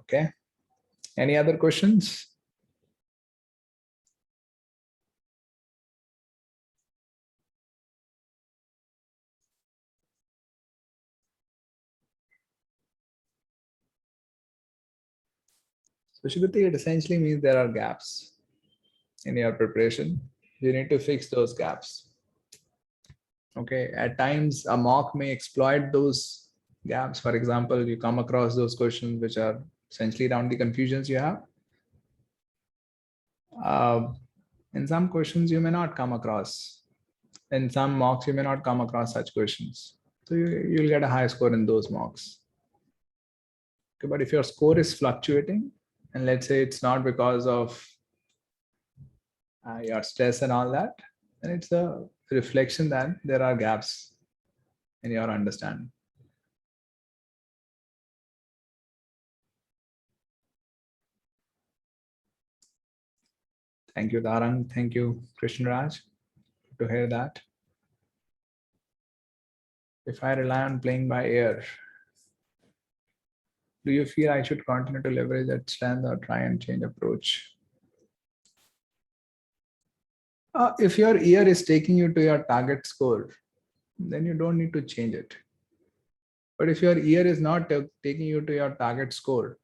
Okay. Any other questions? So Shruti, it essentially means there are gaps in your preparation. You need to fix those gaps. Okay. At times, a mock may exploit those gaps. For example, you come across those questions which are essentially around the confusions you have. In some questions, you may not come across. In some mocks, you may not come across such questions. So you'll get a high score in those mocks. Okay, but if your score is fluctuating, and let's say it's not because of your stress and all that, then it's a reflection that there are gaps in your understanding. Thank you, Tarang. Thank you, Krishna Raj, to hear that. If I rely on playing by ear, do you feel I should continue to leverage that strength or try and change approach? If your ear is taking you to your target score, then you don't need to change it. But if your ear is not taking you to your target score,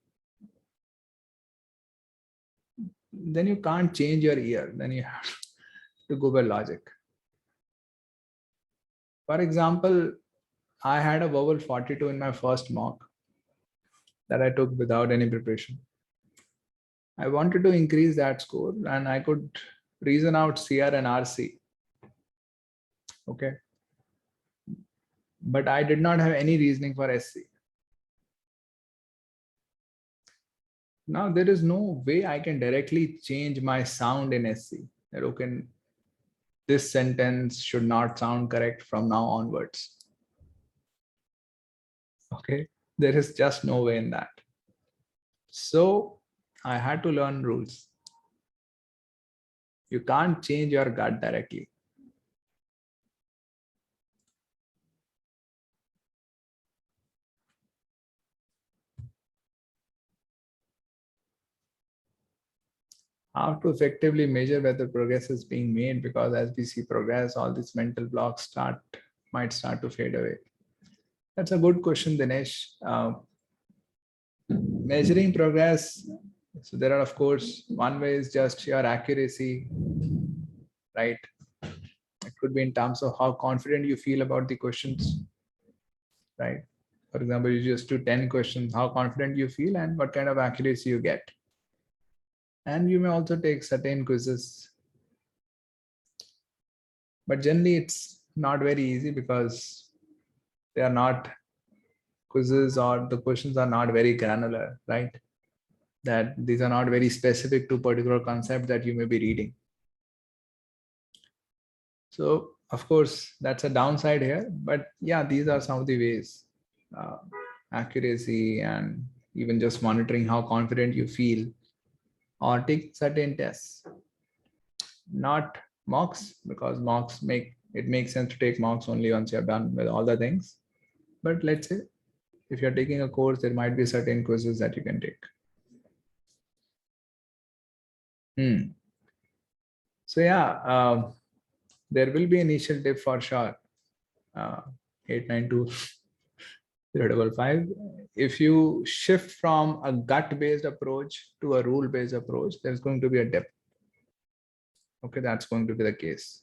then you can't change your ear. Then you have to go by logic. For example, I had a verbal 42 in my first mock that I took without any preparation. I wanted to increase that score and I could reason out CR and RC. Okay. But I did not have any reasoning for SC. Now there is no way I can directly change my sound in SC. That okay, this sentence should not sound correct from now onwards. Okay, there is just no way in that. So I had to learn rules. You can't change your gut directly. How to effectively measure whether progress is being made, because as we see progress, all these mental blocks might start to fade away. That's a good question, Dinesh. Measuring progress. So there are, of course, one way is just your accuracy, right? It could be in terms of how confident you feel about the questions, right? For example, you just do 10 questions, how confident you feel and what kind of accuracy you get. And you may also take certain quizzes. But generally, it's not very easy because they are not quizzes or the questions are not very granular, right? That these are not very specific to particular concept that you may be reading. So of course, that's a downside here, but yeah, these are some of the ways. Accuracy and even just monitoring how confident you feel, or take certain tests. Not mocks, because mocks makes sense to take mocks only once you're done with all the things. But let's say if you're taking a course, there might be certain quizzes that you can take. So yeah, there will be initial dip for sure. 892-055. If you shift from a gut-based approach to a rule-based approach, there's going to be a dip. Okay, that's going to be the case.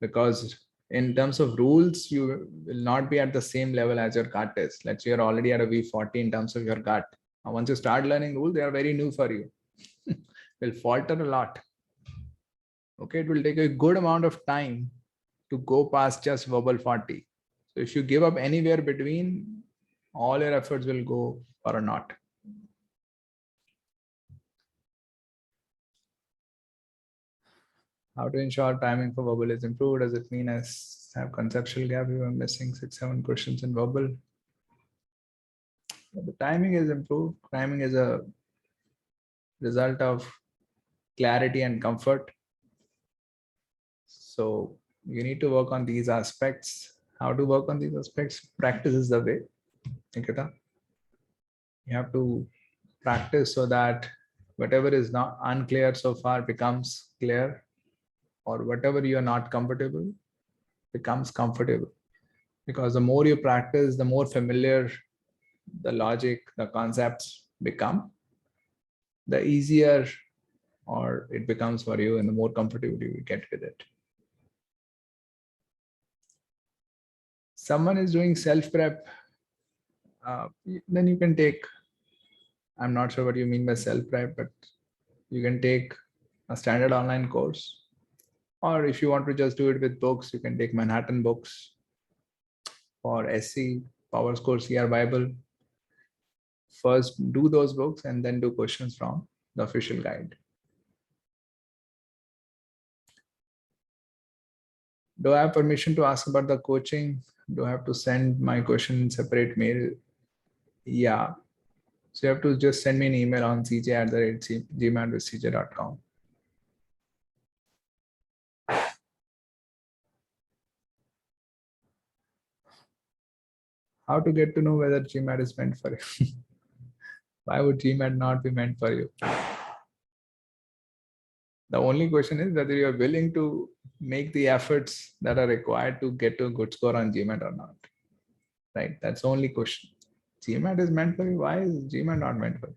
Because in terms of rules, you will not be at the same level as your gut is. Let's say you're already at a V40 in terms of your gut. Now, once you start learning rules, they are very new for you. Will falter a lot. Okay, it will take a good amount of time to go past just verbal 40. So if you give up anywhere between, all your efforts will go for a naught. How to ensure timing for verbal is improved? Does it mean as have conceptual gap? You are missing 6-7 questions in verbal. The timing is improved. Timing is a result of clarity and comfort. So you need to work on these aspects. How to work on these aspects? Practice is the way, Nikita. You have to practice so that whatever is not unclear so far becomes clear, or whatever you are not comfortable becomes comfortable. Because the more you practice, the more familiar the logic, the concepts become, the easier or it becomes for you and the more comfortable you get with it. Someone is doing self prep, then you can take, I'm not sure what you mean by self prep, but you can take a standard online course. Or if you want to just do it with books, you can take Manhattan books for SC, Power Score, CR Bible. First do those books and then do questions from the official guide. Do I have permission to ask about the coaching? Do I have to send my question in separate mail? Yeah. So you have to just send me an email on cj@gmail.com. How to get to know whether GMAT is meant for you? Why would GMAT not be meant for you? The only question is whether you're willing to make the efforts that are required to get to a good score on GMAT or not. Right? That's the only question. GMAT is meant for you. Why is GMAT not meant for you?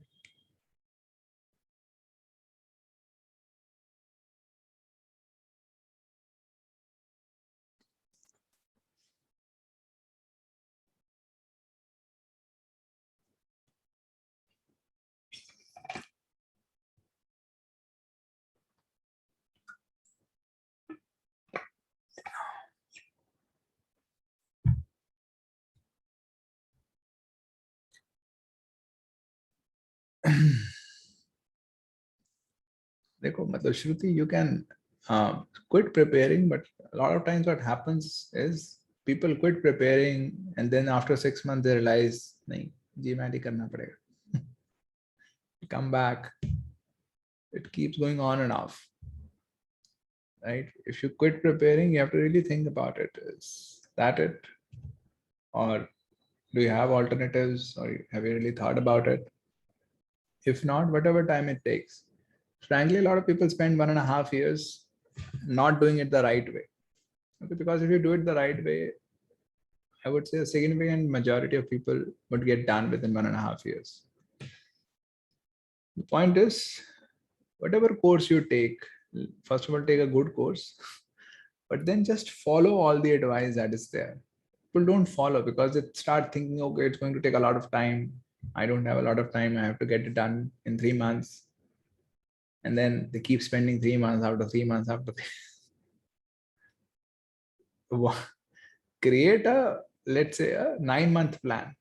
देखो मतलब Shruti, you can quit preparing, but a lot of times what happens is people quit preparing and then after 6 months they realize नहीं GMAT ही करना पड़ेगा. Come back, it keeps going on and off, right? If you quit preparing, you have to really think about it. Is that it, or do you have alternatives, or have you really thought about it? If not, whatever time it takes. Frankly, a lot of people spend 1.5 years not doing it the right way. Okay, because if you do it the right way, I would say a significant majority of people would get done within 1.5 years. The point is, whatever course you take, first of all, take a good course, but then just follow all the advice that is there. People don't follow because they start thinking, okay, it's going to take a lot of time. I don't have a lot of time. I have to get it done in 3 months. And then they keep spending 3 months after 3 months after create a, let's say, a 9-month plan.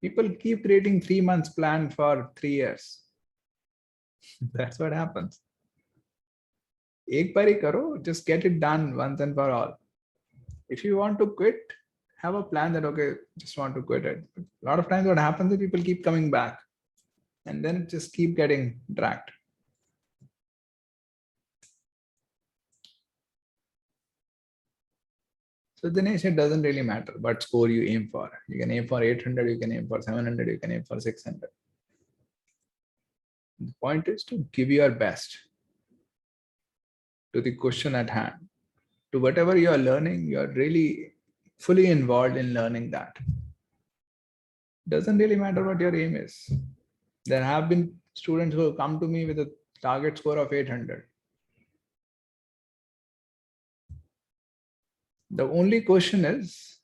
People keep creating 3 months plan for 3 years. That's what happens. एक बार ही करो, just get it done once and for all. If you want to quit, have a plan that, okay, just want to quit it. But a lot of times what happens is people keep coming back and then it just keep getting dragged. So Dinesh, it doesn't really matter what score you aim for. You can aim for 800, you can aim for 700, you can aim for 600. The point is to give your best to the question at hand. To whatever you are learning, you are really fully involved in learning that. Doesn't really matter what your aim is. There have been students who have come to me with a target score of 800. The only question is,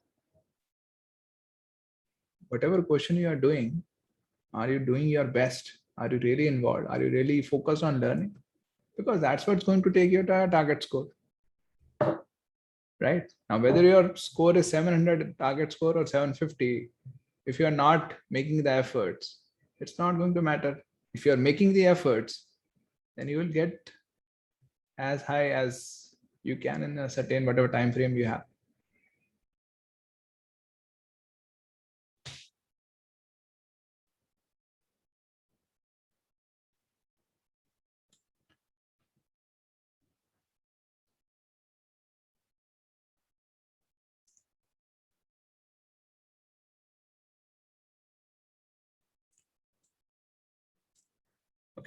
whatever question you are doing, are you doing your best? Are you really involved? Are you really focused on learning? Because that's what's going to take you to a target score. Right? Now, whether your score is 700 target score or 750, if you're not making the efforts, it's not going to matter. If you're making the efforts, then you will get as high as you can in a certain whatever time frame you have.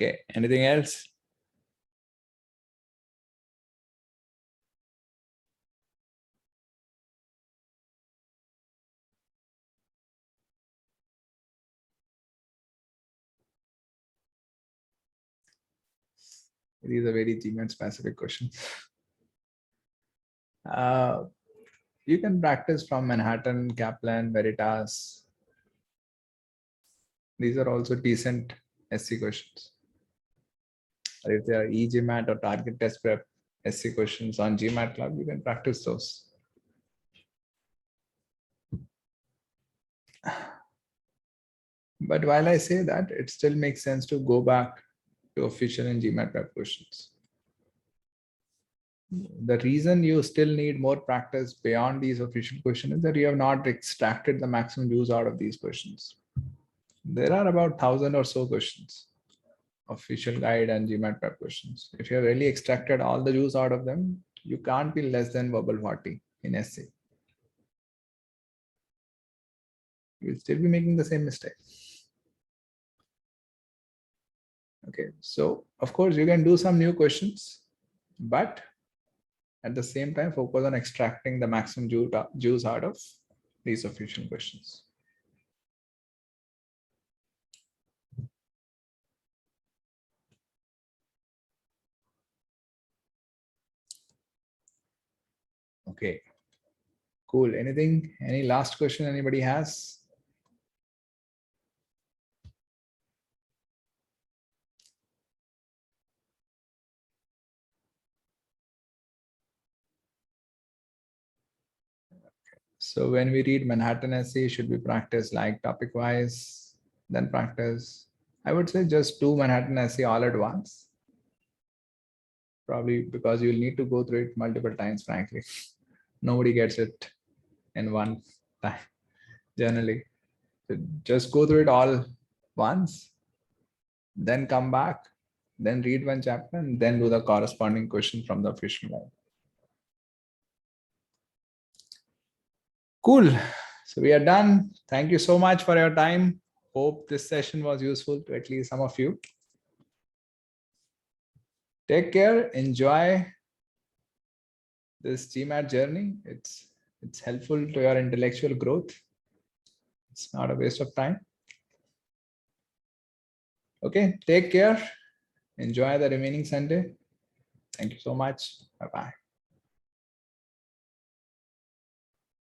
Okay, anything else? These are very GMAT specific questions. You can practice from Manhattan, Kaplan, Veritas. These are also decent SC questions. Or if they are eGMAT or target test prep SC questions on GMATLab, you can practice those. But while I say that, it still makes sense to go back to official and GMATLab questions. The reason you still need more practice beyond these official questions is that you have not extracted the maximum use out of these questions. There are about 1,000 or so questions, official guide and GMAT prep questions. If you have really extracted all the juice out of them, you can't be less than verbal 40 in essay. You'll still be making the same mistake. Okay, so of course you can do some new questions, but at the same time focus on extracting the maximum juice out of these official questions. Okay, cool. Anything, any last question anybody has? So when we read Manhattan essay, should we practice like topic wise, then practice? I would say just do Manhattan essay all at once. Probably because you'll need to go through it multiple times, frankly. Nobody gets it in one time, generally. So just go through it all once, then come back, then read one chapter, and then do the corresponding question from the official guide. Cool. So we are done. Thank you so much for your time. Hope this session was useful to at least some of you. Take care. Enjoy this GMAT journey. It's helpful to your intellectual growth. It's not a waste of time. Okay, take care. Enjoy the remaining Sunday. Thank you so much. Bye-bye.